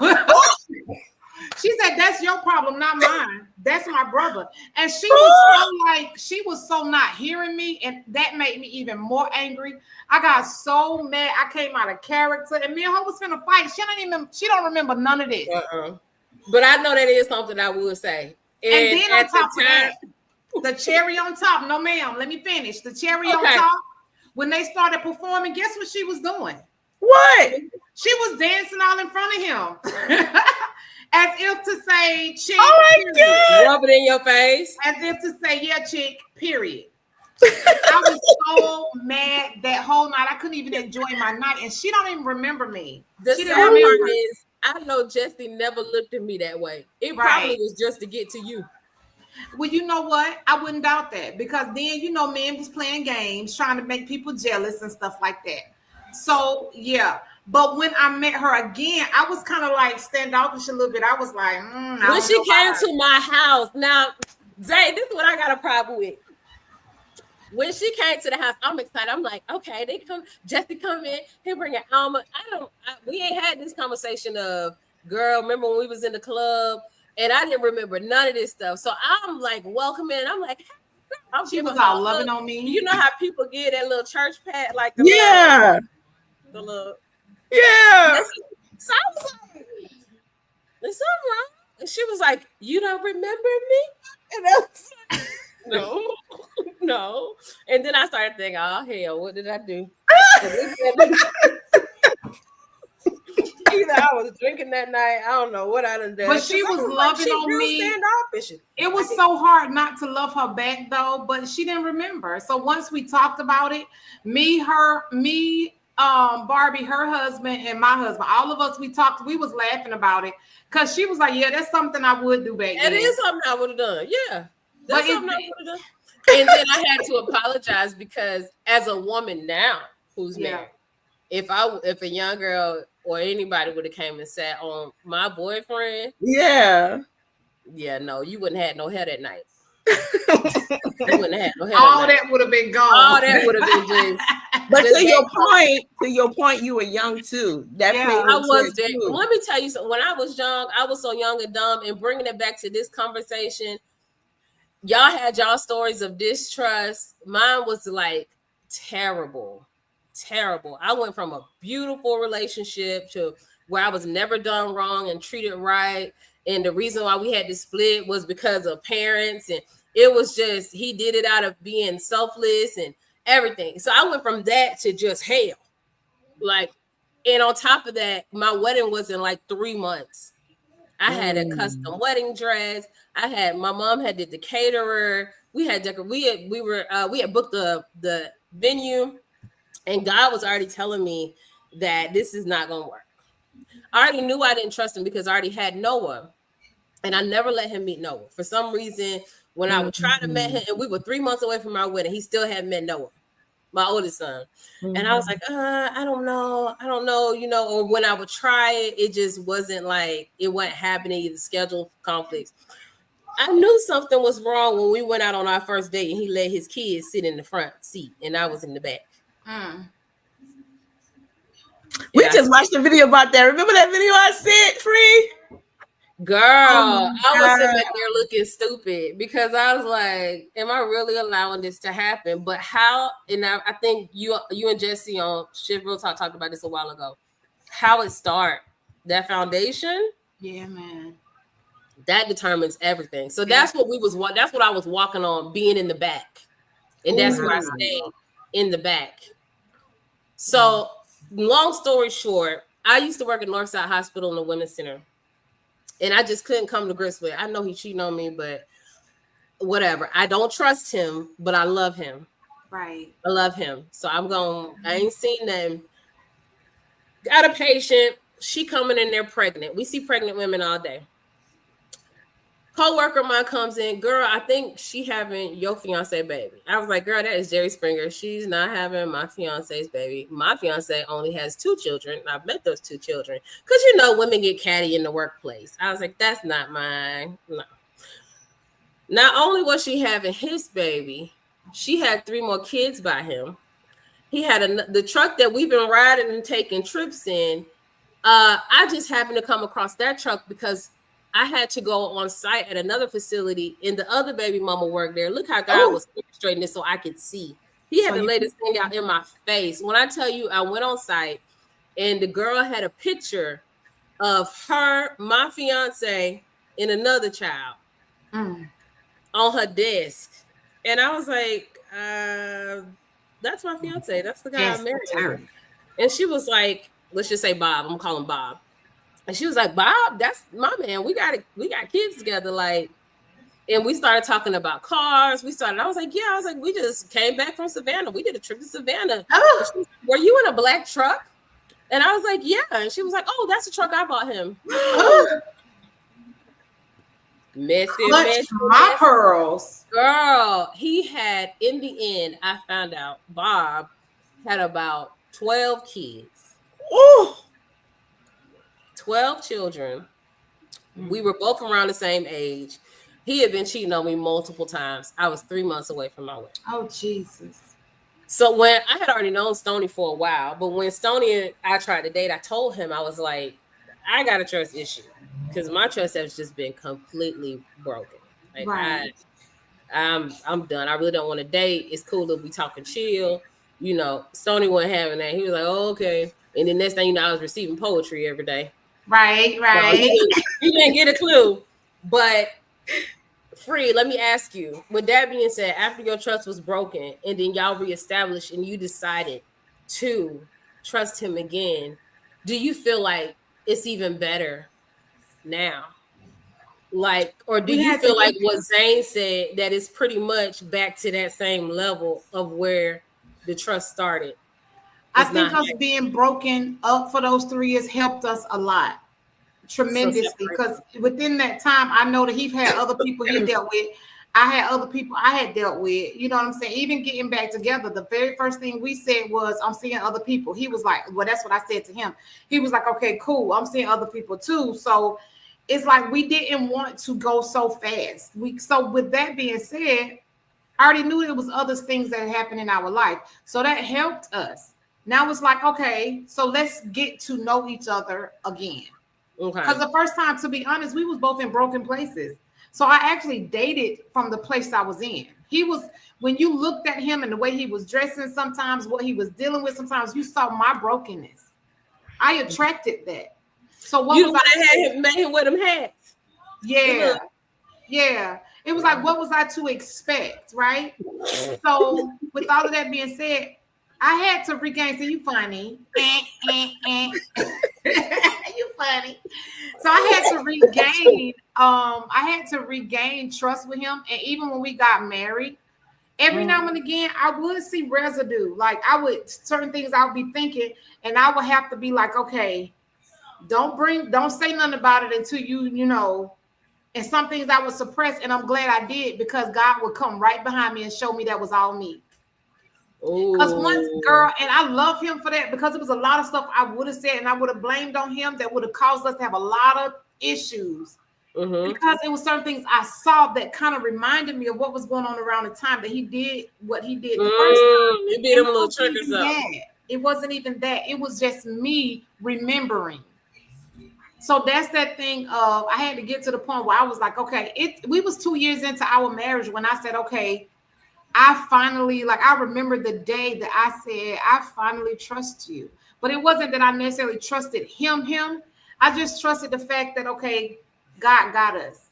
Speaker 2: She said, that's your problem, not mine. That's my brother. And she was so not hearing me. And that made me even more angry. I got so mad. I came out of character. And me and her was finna fight. She don't remember none of this.
Speaker 1: Uh-uh. But I know that is something I would say.
Speaker 2: And
Speaker 1: And
Speaker 2: then
Speaker 1: at
Speaker 2: on
Speaker 1: the
Speaker 2: top of
Speaker 1: time,
Speaker 2: that, the cherry on top. No, ma'am. Let me finish. The cherry on
Speaker 1: okay.
Speaker 2: top. When they started performing, guess what she was doing?
Speaker 3: What?
Speaker 2: She was dancing all in front of him. As if to say, chick,
Speaker 3: Oh my
Speaker 2: period.
Speaker 3: God.
Speaker 1: Rub it in your face.
Speaker 2: As if to say, yeah, chick, period. I was so mad that whole night. I couldn't even enjoy my night. And she don't even remember me.
Speaker 1: The
Speaker 2: She didn't
Speaker 1: sad part
Speaker 2: remember.
Speaker 1: is, I know Jesse never looked at me that way. It probably
Speaker 2: Right.
Speaker 1: was just to get to you.
Speaker 2: Well, you know what? I wouldn't doubt that because then, men was playing games, trying to make people jealous and stuff like that. So, yeah. But when I met her again, I was kind of like standoffish a little bit. I was like, I
Speaker 1: When
Speaker 2: don't know
Speaker 1: she
Speaker 2: about
Speaker 1: came
Speaker 2: her.
Speaker 1: to my house, now, Zay, this is what I got a problem with. When she came to the house, I'm excited. I'm like, okay, they come, Jesse come in, he bring an Alma. We ain't had this conversation of, girl, remember when we was in the club? And I didn't remember none of this stuff. So I'm like, welcoming. I'm like, hey, I'm
Speaker 2: She
Speaker 1: giving
Speaker 2: was
Speaker 1: her
Speaker 2: all
Speaker 1: a
Speaker 2: loving
Speaker 1: look.
Speaker 2: on
Speaker 1: You
Speaker 2: me.
Speaker 1: know how people get that little church pat, like
Speaker 3: Yeah.
Speaker 1: the little,
Speaker 3: Yeah.
Speaker 1: so I was like, is something wrong? And she was like, you don't remember me? And I was like, no, no. And then I started thinking, oh hell, what did I do? Either I was drinking that night, I don't know what I done done.
Speaker 2: But
Speaker 1: Because
Speaker 2: she
Speaker 1: I
Speaker 2: was
Speaker 1: was like,
Speaker 2: loving
Speaker 1: she
Speaker 2: on
Speaker 1: real
Speaker 2: me.
Speaker 1: standoffish.
Speaker 2: It was so hard not to love her back though, but she didn't remember. So once we talked about it, Barbie, her husband, and my husband, all of us, we was laughing about it because she was like, yeah, that's something I would do back
Speaker 1: It
Speaker 2: then.
Speaker 1: is something I would have done. Yeah.
Speaker 2: But
Speaker 1: That's something I would have done. And then I had to apologize because as a woman now who's
Speaker 2: yeah.
Speaker 1: married, if a young girl or anybody would have came and sat on my boyfriend,
Speaker 3: Yeah.
Speaker 1: yeah, no, you wouldn't have had no hair that night. You wouldn't have had no hair that
Speaker 2: All
Speaker 1: night.
Speaker 2: that would have been
Speaker 1: All
Speaker 2: gone.
Speaker 1: that would have been just.
Speaker 3: But
Speaker 1: just
Speaker 3: to your point, you were young too. That
Speaker 2: Yeah.
Speaker 3: played
Speaker 1: I
Speaker 3: into
Speaker 1: was
Speaker 3: it
Speaker 1: there.
Speaker 3: too.
Speaker 1: Let me tell you something. When I was young, I was so young and dumb. And bringing it back to this conversation, y'all had y'all stories of distrust. Mine was like terrible, terrible. I went from a beautiful relationship to where I was never done wrong and treated right. And the reason why we had to split was because of parents. And it was just, he did it out of being selfless and everything. So I went from that to just hell. Like, and on top of that, my wedding was in like 3 months. I had a
Speaker 3: Mm.
Speaker 1: custom wedding dress. I had my mom had did the caterer. We had we had booked the venue, and God was already telling me that this is not gonna work. I already knew I didn't trust him because I already had Noah, and I never let him meet Noah. For some reason, when I would try to meet
Speaker 3: Mhm.
Speaker 1: him, and we were 3 months away from our wedding, he still hadn't met Noah. my oldest son. And I was
Speaker 2: Mhm.
Speaker 1: like, I don't know, or when I would try it, it just wasn't like it wasn't happening, the schedule conflicts. I knew something was wrong when we went out on our first date and he let his kids sit in the front seat and I was in the back.
Speaker 2: Mm.
Speaker 3: We
Speaker 1: And I
Speaker 3: just watched the video about that. Remember that video I sent, Free?
Speaker 1: Girl,
Speaker 2: Oh
Speaker 1: I was
Speaker 2: my
Speaker 1: sitting
Speaker 2: God.
Speaker 1: back there looking stupid because I was like, "Am I really allowing this to happen?" But how? And I think you and Jesse on Shit Real Talk talked about this a while ago. How it start, that foundation,
Speaker 2: Yeah, man.
Speaker 1: that determines everything. So
Speaker 2: Yeah.
Speaker 1: that's what we was. That's what I was walking on, being in the back, and that's where I
Speaker 2: Ooh.
Speaker 1: stayed in the back. So long story short, I used to work at Northside Hospital in the Women's Center, and I just couldn't come to grips with it. I know he cheating on me, but whatever. I don't trust him, but I love him.
Speaker 2: Right.
Speaker 1: I love him. So I'm going, I ain't seen them. Got a patient. She coming in there pregnant. We see pregnant women all day. Co-worker of mine comes in, girl, I think she having your fiance baby. I was like, girl, that is Jerry Springer. She's not having my fiance's baby. My fiance only has 2 children. I've met those 2 children. Because women get catty in the workplace. I was like, that's not mine. No. Not only was she having his baby, she had 3 more kids by him. He had the truck that we've been riding and taking trips in. I just happened to come across that truck because I had to go on site at another facility, and the other baby mama worked there. Look how God
Speaker 2: Oh,
Speaker 1: was orchestrating this so I could see. He
Speaker 2: so
Speaker 1: had to
Speaker 2: you
Speaker 1: lay this thing out in my face. When I tell you, I went on site, and the girl had a picture of her, my fiance, and another child
Speaker 2: mm,
Speaker 1: on her desk. And I was like, that's my fiance. That's the guy I'm
Speaker 2: that's
Speaker 1: marrying.
Speaker 2: terrible.
Speaker 1: And she was like, let's just say Bob. I'm gonna call him Bob. And she was like, Bob, that's my man. We got kids together. Like, and we started talking about cars. I was like, yeah, I was like, we just came back from Savannah. We did a trip to Savannah. And
Speaker 2: Oh.
Speaker 1: she was like, were you in a black truck? And I was like, yeah. And she was like, oh, that's the truck I bought him.
Speaker 2: Oh.
Speaker 1: Messy,
Speaker 2: Clutch
Speaker 1: messy,
Speaker 2: my
Speaker 1: messy.
Speaker 2: pearls.
Speaker 1: Girl, he had, in the end, I found out Bob had about 12 kids,
Speaker 3: Ooh.
Speaker 1: 12 children. We
Speaker 2: Mm.
Speaker 1: were both around the same age. He had been cheating on me multiple times. I was 3 months away from my wedding.
Speaker 2: Oh, Jesus.
Speaker 1: So when I had already known Stony for a while, but when Stony and I tried to date, I told him, I was like, I got a trust issue because my trust has just been completely broken. Like
Speaker 2: Right.
Speaker 1: I'm done. I really don't want to date. It's cool to be talking chill. Stony wasn't having that. He was like, oh, okay. And then next thing you know, I was receiving poetry every day.
Speaker 2: Right.
Speaker 1: So
Speaker 2: Right.
Speaker 1: he didn't get a clue. But Free, let me ask you, with that being said, after your trust was broken and then y'all reestablished and you decided to trust him again, do you feel like it's even better now? Like, or do
Speaker 2: We
Speaker 1: you
Speaker 2: had to
Speaker 1: feel
Speaker 2: get.
Speaker 1: like what Zane said, that it's pretty much back to that same level of where the trust started?
Speaker 2: I
Speaker 1: It's
Speaker 2: think
Speaker 1: not
Speaker 2: us being broken up for those 3 years helped us a lot,
Speaker 1: so
Speaker 2: tremendously. Because
Speaker 1: separation.
Speaker 2: within that time, I know that he's had other people he dealt with. I had other people I had dealt with. You know what I'm saying? Even getting back together, the very first thing we said was, I'm seeing other people. He was like, well, that's what I said to him. He was like, okay, cool. I'm seeing other people too. So it's like we didn't want to go so fast. So with that being said, I already knew there was other things that happened in our life. So that helped us. Now it's like, okay, so let's get to know each other again. Because
Speaker 1: Okay.
Speaker 2: the first time, to be honest, we was both in broken places. So I actually dated from the place I was in. He was, when you looked at him and the way he was dressing, sometimes what he was dealing with, sometimes you saw my brokenness. I attracted that. So what
Speaker 1: You the
Speaker 2: was
Speaker 1: one
Speaker 2: I
Speaker 1: that
Speaker 2: to?
Speaker 1: had him, made him wear them hats. The
Speaker 2: Yeah,
Speaker 1: little
Speaker 2: yeah. It was like, what was I to expect, right? So, with all of that being said, I had to regain. So you funny, you funny. So I had to regain. I had to regain trust with him. And even when we got married, every now and again, I would see residue. Like I would certain things I would be thinking, and I would have to be like, okay, don't say nothing about it until you know. And some things I would suppress, and I'm glad I did because God would come right behind me and show me that was all me. Because once,
Speaker 1: Oh.
Speaker 2: girl, and I love him for that because it was a lot of stuff I would have said and I would have blamed on him that would have caused us to have a lot of issues.
Speaker 1: Mm-hmm.
Speaker 2: Because it was certain things I saw that kind of reminded me of what was going on around the time that he did what he did the first time.
Speaker 1: You be
Speaker 2: And
Speaker 1: them
Speaker 2: it
Speaker 1: little
Speaker 2: wasn't
Speaker 1: triggers
Speaker 2: even
Speaker 1: up.
Speaker 2: that. It wasn't even that. It was just me remembering. So that's that thing of I had to get to the point where I was like, okay, we was 2 years into our marriage when I said, okay, I finally, like, I remember the day that I said, I finally trust you. But it wasn't that I necessarily trusted him. I just trusted the fact that, okay, God got us.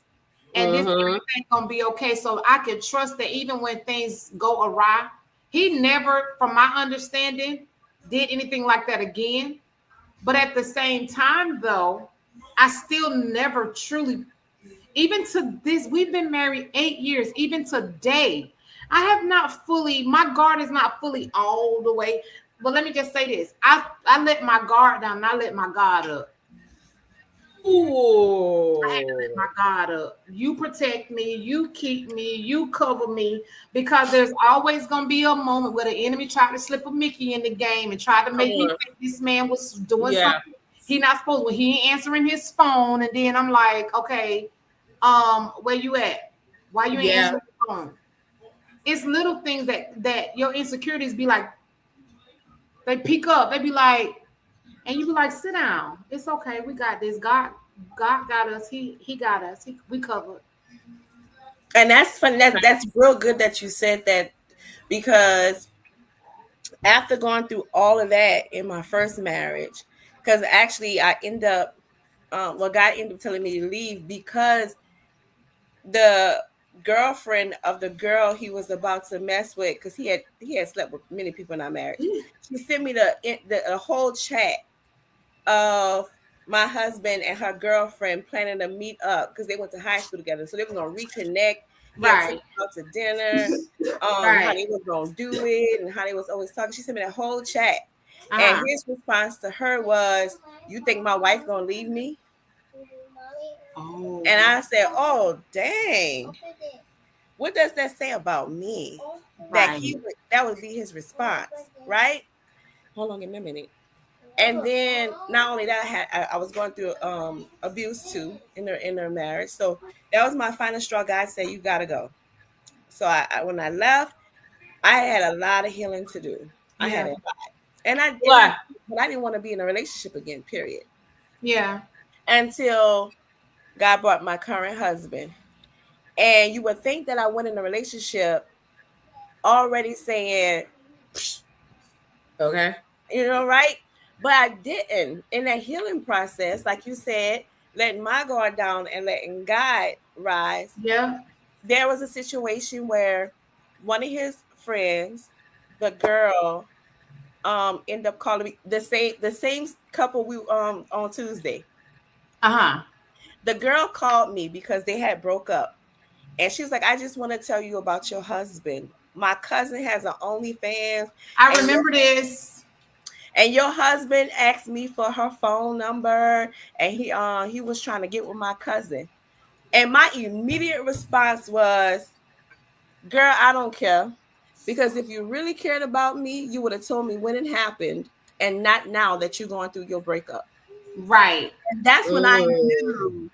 Speaker 2: And this
Speaker 1: Mm-hmm.
Speaker 2: everything gonna be okay. So I can trust that even when things go awry, he never, from my understanding, did anything like that again. But at the same time, though, I still never truly, even to this, we've been married 8 years, even today, I have not fully, my guard is not fully all the way. But let me just say this. I let my guard down and I let my God up. I had to let
Speaker 1: Ooh.
Speaker 2: my God up. You protect me, you keep me, you cover me, because there's always gonna be a moment where the enemy tried to slip a Mickey in the game and tried to
Speaker 1: Come
Speaker 2: make me
Speaker 1: on.
Speaker 2: think this man was doing
Speaker 1: Yeah.
Speaker 2: something he not supposed, when he ain't answering his phone, and then I'm like, okay, where you at? Why you ain't
Speaker 1: Yeah.
Speaker 2: answering the phone? It's little things that your insecurities be like, they pick up, they be like, and you be like, sit down. It's okay. We got this. God got us. He got us. We covered.
Speaker 3: And that's funny. That's real good that you said that, because after going through all of that in my first marriage, because actually I end up, well, God ended up telling me to leave because the girlfriend of the girl he was about to mess with, because he had slept with many people in our marriage. She sent me the whole chat of my husband and her girlfriend planning to meet up because they went to high school together. So they were gonna reconnect. He had taken
Speaker 2: Right.
Speaker 3: her out to dinner, how
Speaker 2: Right.
Speaker 3: they was gonna do it and how they was always talking. She sent me that whole chat. And
Speaker 2: Uh-huh.
Speaker 3: his response to her was, "You think my wife gonna leave me?"
Speaker 2: Oh,
Speaker 3: And
Speaker 2: wow.
Speaker 3: I said, "Oh, dang. What does that say about me? That
Speaker 2: Right.
Speaker 3: that would be his response, right?" Hold on, give me a minute. And then not only that, I was going through abuse too in their marriage. So that was my final straw. God said, "You gotta go." So when I left, I had a lot of healing to do. I had
Speaker 2: Yeah.
Speaker 3: a lot, and I
Speaker 1: Why?
Speaker 3: but I didn't want to be in a relationship again. Period.
Speaker 2: Yeah.
Speaker 3: Until God brought my current husband, and you would think that I went in a relationship already saying,
Speaker 1: Okay.
Speaker 3: right? But I didn't. In that healing process, like you said, letting my guard down and letting God rise,
Speaker 2: Yeah.
Speaker 3: there was a situation where one of his friends, the girl, ended up calling me, the same couple we on Tuesday.
Speaker 2: Uh-huh.
Speaker 3: The girl called me because they had broke up. And she was like, "I just want to tell you about your husband. My cousin has an OnlyFans,
Speaker 2: I
Speaker 3: and
Speaker 2: remember this.
Speaker 3: your husband asked me for her phone number, and he was trying to get with my cousin." And my immediate response was, "Girl, I don't care, because if you really cared about me, you would have told me when it happened, and not now that you're going through your breakup."
Speaker 2: Right.
Speaker 3: And that's when I
Speaker 1: Mm.
Speaker 3: knew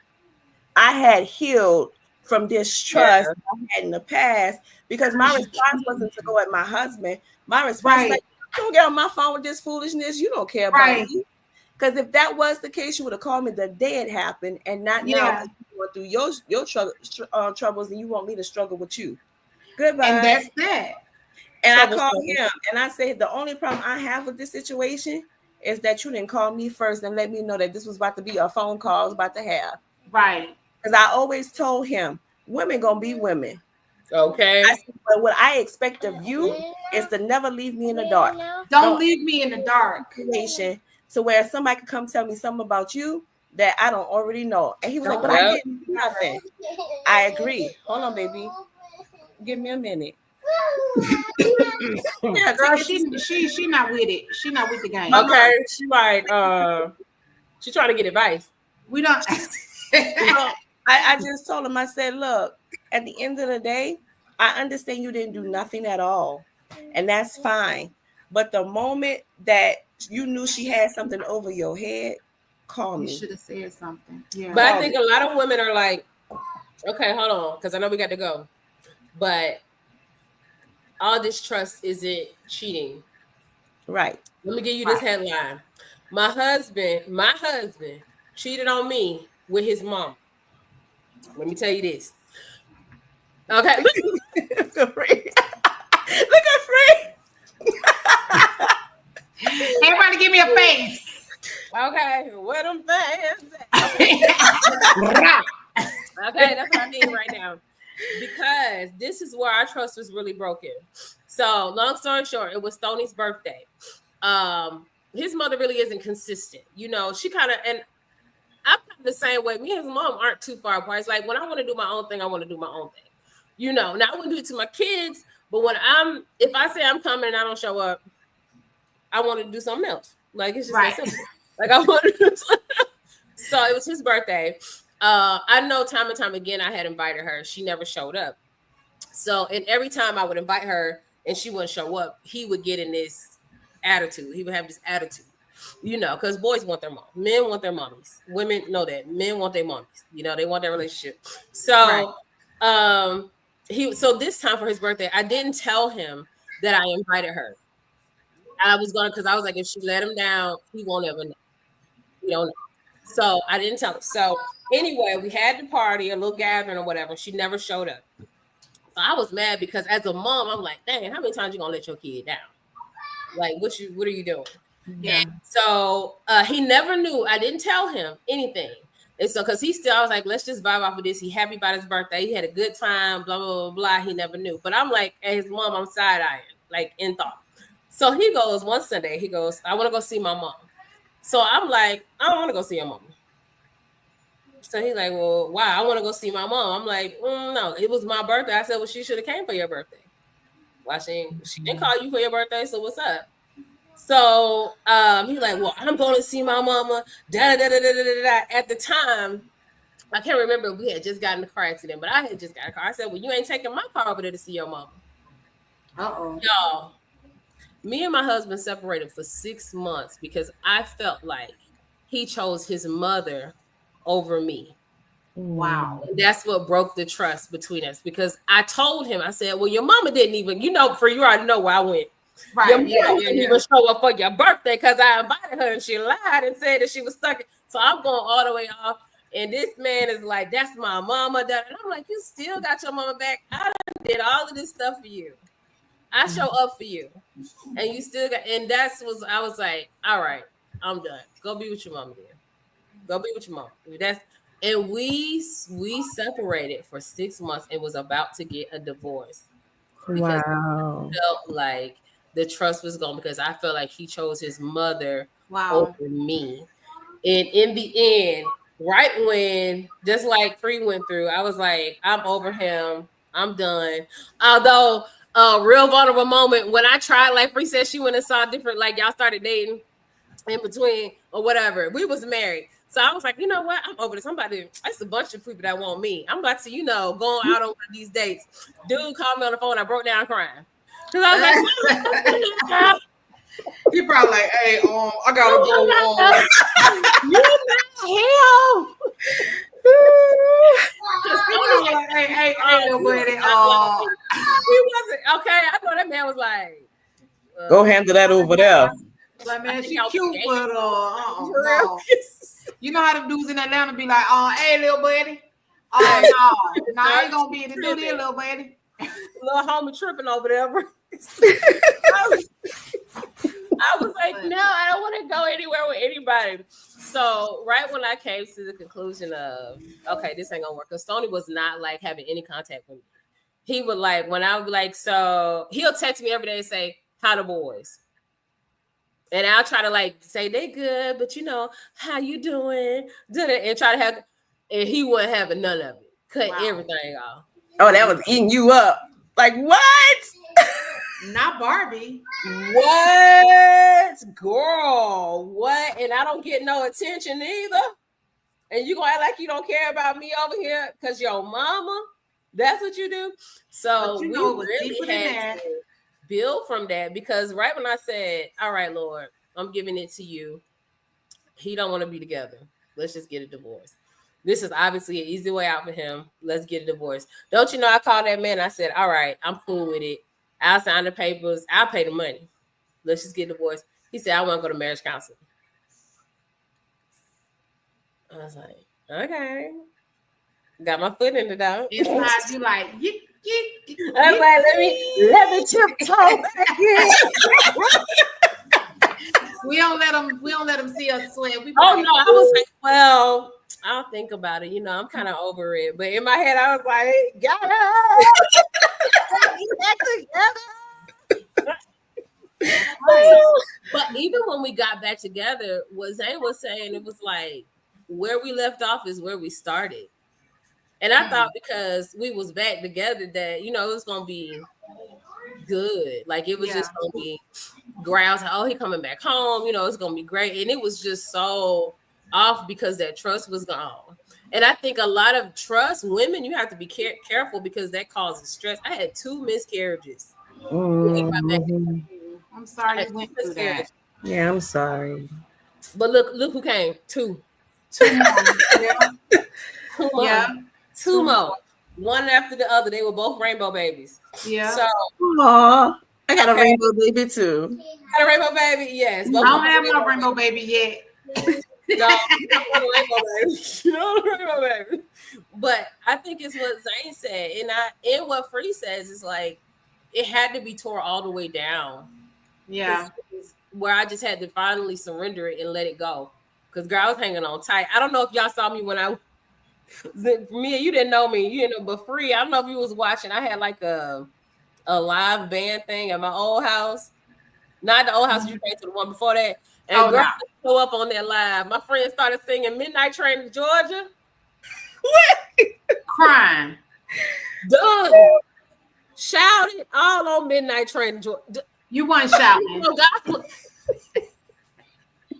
Speaker 3: I had healed from
Speaker 1: Yeah.
Speaker 3: distrust I had in the past, because my
Speaker 2: Because you
Speaker 3: response
Speaker 2: can't.
Speaker 3: wasn't to go at my husband. My response was
Speaker 2: Right.
Speaker 3: like, "Don't get on my phone with this foolishness. You don't care about
Speaker 2: Right.
Speaker 3: me." Because if that was the case, you would have called me the day it happened, and not now
Speaker 2: Yeah.
Speaker 3: because you went through troubles, and you want me to struggle with you.
Speaker 2: And
Speaker 3: Goodbye.
Speaker 2: that's that.
Speaker 3: And I
Speaker 1: Trouble,
Speaker 3: called
Speaker 1: trouble.
Speaker 3: him, and I said, "The only problem I have with this situation is that you didn't call me first and let me know that this was about to be a phone call I was about to have."
Speaker 2: Right.
Speaker 3: Because I always told him, women gonna be women. I
Speaker 1: Okay.
Speaker 3: said, "But what I expect of you is to never leave me in the dark.
Speaker 2: Don't
Speaker 3: Don't
Speaker 2: leave me in the dark.
Speaker 3: situation to where somebody could come tell me something about you that I don't already know." And he was like,
Speaker 2: Don't
Speaker 3: "But I
Speaker 2: leave
Speaker 1: Yep.
Speaker 2: me
Speaker 3: didn't
Speaker 2: in
Speaker 3: do
Speaker 2: the dark.
Speaker 3: nothing." I agree. Hold on, baby. Give me a minute. Yeah, take
Speaker 2: Girl,
Speaker 3: it to sleep.
Speaker 2: she not with it. She not with the game.
Speaker 3: Mama.
Speaker 1: Okay. She like she trying to get advice.
Speaker 2: We don't.
Speaker 3: So I just told him, I said, "Look, at the end of the day, I understand you didn't do nothing at all. and that's fine. But the moment that you knew she had something over your head, call
Speaker 2: You
Speaker 3: me.
Speaker 2: should have said something. Yeah.
Speaker 1: But I
Speaker 3: Call
Speaker 1: think
Speaker 3: me.
Speaker 1: a lot of women are like, okay, hold on, because I know we got to go. But all this trust isn't cheating.
Speaker 3: Right.
Speaker 1: Let me give you this
Speaker 2: Right.
Speaker 1: headline. My husband cheated on me with his mom. Let me tell you this. Okay.
Speaker 3: Look at Free. Look at Free.
Speaker 2: Everybody give me a face.
Speaker 1: Okay. What them fans at? Okay.
Speaker 2: Right.
Speaker 1: Okay, that's what I need right now. Because this is where our trust was really broken. So, long story short, it was Stoney's birthday. His mother really isn't consistent. You know, she kind of, and I'm kind of the same way. Me and his mom aren't too far apart. It's like when I want to do my own thing, I want to do my own thing. You know, now I wouldn't do it to my kids, but if I say I'm coming and I don't show up, I want to do something else. Like it's just that
Speaker 2: Right.
Speaker 1: simple. Like I want to do something. So it was his birthday. I know time and time again I had invited her. She never showed up. So, and every time I would invite her and she wouldn't show up, he would get in this attitude. He would have this attitude, you know, because boys want their mom, men want their mommies, women know that men want their mommies, you know, they want their relationship.
Speaker 2: Right.
Speaker 1: So, so this time for his birthday, I didn't tell him that I invited her. I was gonna, because I was like, if she let him down, he won't ever know. He don't know. So I didn't tell her. So anyway, we had the party, a little gathering or whatever. She never showed up. So I was mad because as a mom, I'm like, dang, how many times you gonna let your kid down? Like, what are you doing?
Speaker 2: Yeah.
Speaker 1: And so he never knew. I didn't tell him anything. And so because I was like, let's just vibe off of this. He happy about his birthday. He had a good time, blah, blah, blah, blah. He never knew. But I'm like, at his mom, I'm side-eyeing, like in thought. So he goes one Sunday, he goes, I want to go see my mom. So I'm like, I don't want to go see your mom. So he's like, well, why? I want to go see my mom. I'm like, no, it was my birthday. I said, well, she should have came for your birthday. Why she didn't call you for your birthday? So what's up? So he's like, well, I'm going to see my mama. Da, da, da, da, da, da, da. At the time, I can't remember if we had just gotten in a car accident, but I had just got a car. I said, well, you ain't taking my car over there to see your mama.
Speaker 2: Uh-oh.
Speaker 1: Y'all, me and my husband separated for 6 months because I felt like he chose his mother over me.
Speaker 2: Wow.
Speaker 1: That's what broke the trust between us because I told him, I said, well, your mama didn't even, you know, for you already know where I went. Your
Speaker 2: Right.
Speaker 1: mama
Speaker 2: Yeah. Yeah.
Speaker 1: didn't
Speaker 2: Yeah.
Speaker 1: even show up for your birthday because I invited her and she lied and said that she was stuck. So I'm going all the way off. And this man is like, that's my mama. And I'm like, you still got your mama back. I done did all of this stuff for you. I show up for you. And you still got, and I was like, all right, I'm done. Go be with your mama then. Go be with your mom. And we separated for 6 months and was about to get a divorce because
Speaker 3: Wow.
Speaker 1: I felt like the trust was gone because I felt like he chose his mother over
Speaker 2: Wow.
Speaker 1: me. And in the end, right when just like Free went through, I was like, I'm over him. I'm done. Although a real vulnerable moment when I tried, like Free said, she went and saw different, like y'all started dating in between or whatever. We was married. So I was like, you know what? I'm over this. It's a bunch of people that want me. I'm about to, going out on one of these dates. Dude called me on the phone. I broke down crying. Because I was like,
Speaker 2: He probably like, hey, I gotta go.
Speaker 1: you not him.
Speaker 2: He probably like, hey, little buddy.
Speaker 1: He wasn't okay. I know that man was like,
Speaker 3: Go handle that over there.
Speaker 2: Like,
Speaker 1: I
Speaker 2: man,
Speaker 1: think
Speaker 2: she
Speaker 1: I was
Speaker 2: cute,
Speaker 1: gay.
Speaker 2: but
Speaker 1: For real.
Speaker 2: no. You know how the dudes in Atlanta be like, hey, little buddy. No, I ain't gonna be able to do this, little buddy.
Speaker 1: Little homie tripping over there. I was like, no, I don't want to go anywhere with anybody. So right when I came to the conclusion of, okay, this ain't gonna work, because Stoney was not like having any contact with me. He would like, when I would be like, so he'll text me every day and say, how the boys? And I'll try to like say they good, but how you doing? And try to have, and he wasn't having none of it. Cut everything off.
Speaker 3: Oh, that was eating you up. Like what?
Speaker 2: Not Barbie.
Speaker 1: What? Girl, what? And I don't get no attention either. And you gonna act like you don't care about me over here because your mama? That's what you do? So
Speaker 2: But
Speaker 1: we
Speaker 2: it was
Speaker 1: really
Speaker 2: deeper than
Speaker 1: had
Speaker 2: that.
Speaker 1: to build from that, because right when I said, all right, Lord, I'm giving it to you, he don't want to be together. Let's just get a divorce. This is obviously an easy way out for him. Let's get a divorce. Don't you know, I called that man. I said, all right, I'm cool with it. I'll sign the papers. I'll pay the money. Let's just get divorced. He said, I want to go to marriage counseling. I was like, okay. Got my foot in the door.
Speaker 2: Inside you like, you,
Speaker 1: I was like, let me tiptoe back in.
Speaker 2: We don't let them see us sweat. We
Speaker 1: Oh
Speaker 2: like,
Speaker 1: no, I was like, well, I'll think about it. I'm kind of over it. But in my head, I was like, got it. Back together.
Speaker 2: right.
Speaker 1: But even when we got back together, what Zane was saying, it was like where we left off is where we started. And I thought because we was back together that, it was gonna be good. Like it was
Speaker 2: Yeah.
Speaker 1: just gonna be grounds. Oh, he coming back home. It's gonna be great. And it was just so off because that trust was gone. And I think a lot of trust, women, you have to be careful because that causes stress. I had 2 miscarriages. When we got back
Speaker 3: Mhm.
Speaker 1: together.
Speaker 2: I'm
Speaker 1: I
Speaker 2: sorry
Speaker 1: had
Speaker 2: you
Speaker 1: 2
Speaker 2: went through that.
Speaker 1: miscarriages.
Speaker 3: Yeah, I'm sorry.
Speaker 1: But look who came. 2.
Speaker 2: 2 more. Yeah.
Speaker 1: 2 more.
Speaker 2: Yeah.
Speaker 1: 2
Speaker 2: 2 more.
Speaker 1: more. One after the other. They were both rainbow babies.
Speaker 2: Yeah.
Speaker 1: So
Speaker 3: Aw, I got a
Speaker 1: okay.
Speaker 3: rainbow baby too.
Speaker 1: Got a rainbow baby? Yes.
Speaker 2: I
Speaker 1: Both of
Speaker 2: don't
Speaker 1: them
Speaker 2: have
Speaker 1: rainbow
Speaker 2: my rainbow
Speaker 1: babies.
Speaker 2: baby yet.
Speaker 1: No, you don't want a rainbow baby. You don't want a rainbow baby. But I think it's what Zane said. And what Free says is like it had to be tore all the way down.
Speaker 2: Yeah.
Speaker 1: Where I just had to finally surrender it and let it go. Because girl, I was hanging on tight. I don't know if y'all saw me when me and you didn't know me, but Free, I don't know if you was watching. I had like a live band thing at my old house. Not the old house you came to, the one before that. And
Speaker 2: Oh
Speaker 1: girl
Speaker 2: no.
Speaker 1: show up on that live. My friend started singing Midnight Train to Georgia.
Speaker 2: Crying.
Speaker 1: Done. Shouted all on Midnight Train to Georgia.
Speaker 2: You weren't shouting.
Speaker 1: Gospel.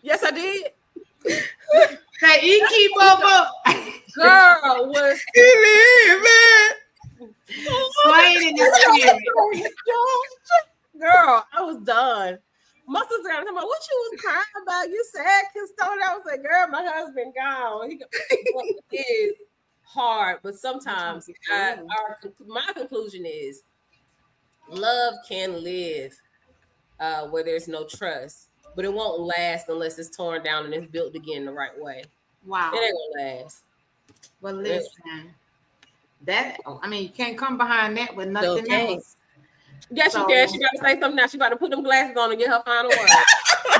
Speaker 1: Yes, I did.
Speaker 2: Say keep up.
Speaker 1: Girl was
Speaker 2: Swaying in the spirit.
Speaker 1: Girl, I was done. My sister got to tell me what you was crying about. You sad his story. I was like, girl, my husband gone. It is hard, but sometimes my conclusion is love can live where there's no trust, but it won't last unless it's torn down and it's built again the right way.
Speaker 2: Wow.
Speaker 1: It ain't gonna last.
Speaker 2: Well, listen. You can't come behind that with nothing else.
Speaker 1: Yes, you can. She about to say something now. She about to put them glasses on and get her final word.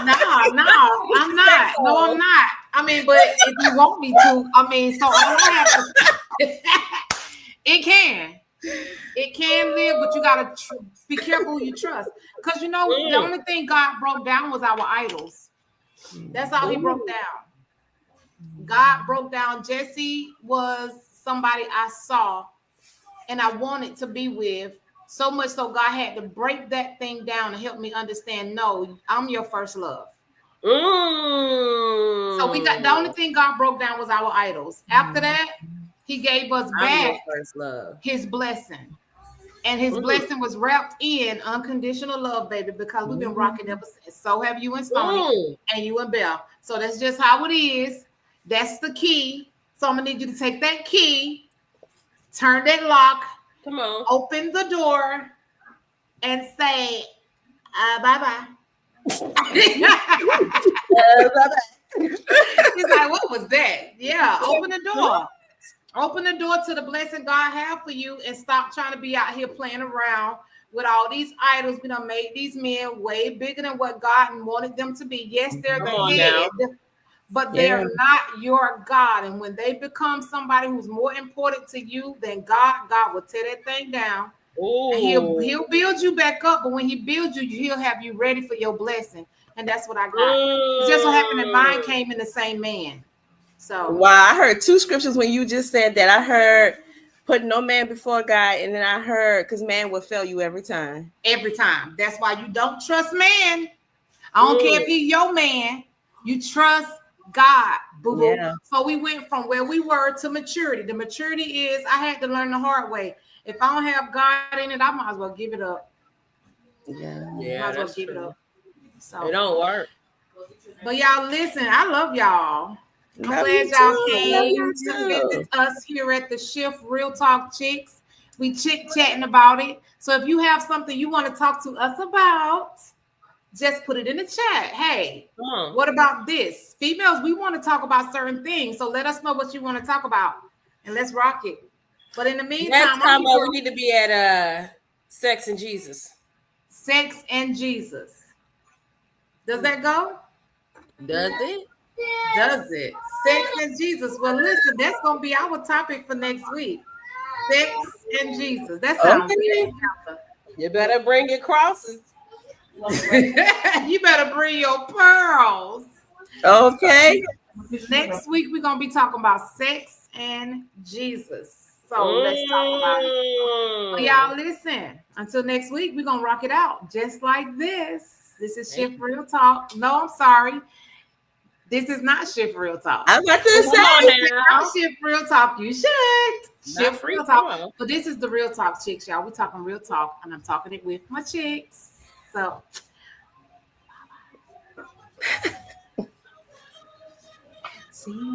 Speaker 2: No, I'm not. No, I'm not. But if you want me to, so I don't have to. It can live, but you gotta be careful who you trust. Because the only thing God broke down was our idols. That's all He broke down. God broke down. Jesse was somebody I saw and I wanted to be with. So much so God had to break that thing down and help me understand, no, I'm your first love. So we got the only thing God broke down was our idols. After that, He gave us back His blessing. And His blessing was wrapped in unconditional love, baby, because we've been rocking ever since. So have you and Stoney and you and Belle. So that's just how it is. That's the key. So I'm going to need you to take that key, turn that lock,
Speaker 1: come on,
Speaker 2: open the door, and say, bye-bye. He's like, what was that? Yeah, open the door. Open the door to the blessing God have for you and stop trying to be out here playing around with all these idols. We done made these men way bigger than what God wanted them to be. Yes, they're the head, but they're not your God. And when they become somebody who's more important to you than God, God will tear that thing down. And he'll build you back up. But when He builds you, He'll have you ready for your blessing. And that's what I got. It's just what happened that mine came in the same man. So
Speaker 3: wow, I heard 2 scriptures when you just said that. I heard put no man before God, and then I heard because man will fail you every time.
Speaker 2: Every time. That's why you don't trust man. I don't care if he's your man. You trust God, boo-boo. Yeah. So we went from where we were to maturity. The maturity is I had to learn the hard way. If I don't have God in it, I might as well give it up.
Speaker 3: Yeah.
Speaker 1: Yeah,
Speaker 2: Might as well
Speaker 1: that's
Speaker 2: give it
Speaker 1: true.
Speaker 2: up.
Speaker 1: It
Speaker 2: So,
Speaker 1: don't work.
Speaker 2: but y'all listen, I love y'all. I'm
Speaker 3: Love
Speaker 2: glad
Speaker 3: you
Speaker 2: y'all
Speaker 3: too. I love
Speaker 2: came
Speaker 3: you
Speaker 2: to visit
Speaker 3: too.
Speaker 2: us here at the Shift Real Talk Chicks. We chit chatting about it. So if you have something you want to talk to us about, just put it in the chat. Hey,
Speaker 1: Come on.
Speaker 2: what about this? Females, we want to talk about certain things. So let us know what you want to talk about and let's rock it. But in the
Speaker 1: Next
Speaker 2: meantime, I'm
Speaker 1: time
Speaker 2: your
Speaker 1: we
Speaker 2: girl,
Speaker 1: need to be at Sex and Jesus.
Speaker 2: Sex and Jesus. Does that go?
Speaker 1: Does it?
Speaker 2: Does it? Sex and Jesus. Well, listen, that's going to be our topic for next week. Sex and Jesus. That sounds
Speaker 3: Okay.
Speaker 2: good.
Speaker 1: You better bring your crosses.
Speaker 2: You better bring your pearls.
Speaker 3: Okay.
Speaker 2: Next week, we're going to be talking about sex and Jesus. So let's talk about it. Well,
Speaker 1: Mm.
Speaker 2: y'all listen. Until next week, we're going to rock it out just like this. This is
Speaker 1: Thank
Speaker 2: Shift
Speaker 1: you.
Speaker 2: Real Talk. No, I'm sorry. This is not Shift Real Talk.
Speaker 3: I was about
Speaker 1: Come
Speaker 3: to
Speaker 1: on
Speaker 3: say.
Speaker 2: Not
Speaker 1: now.
Speaker 2: Shift Real Talk. You should.
Speaker 1: Not
Speaker 2: Shift
Speaker 1: free
Speaker 2: Real Talk.
Speaker 1: promo.
Speaker 2: But this is the Real Talk chicks, y'all. We're talking real talk, and I'm talking it with my chicks. So, see you.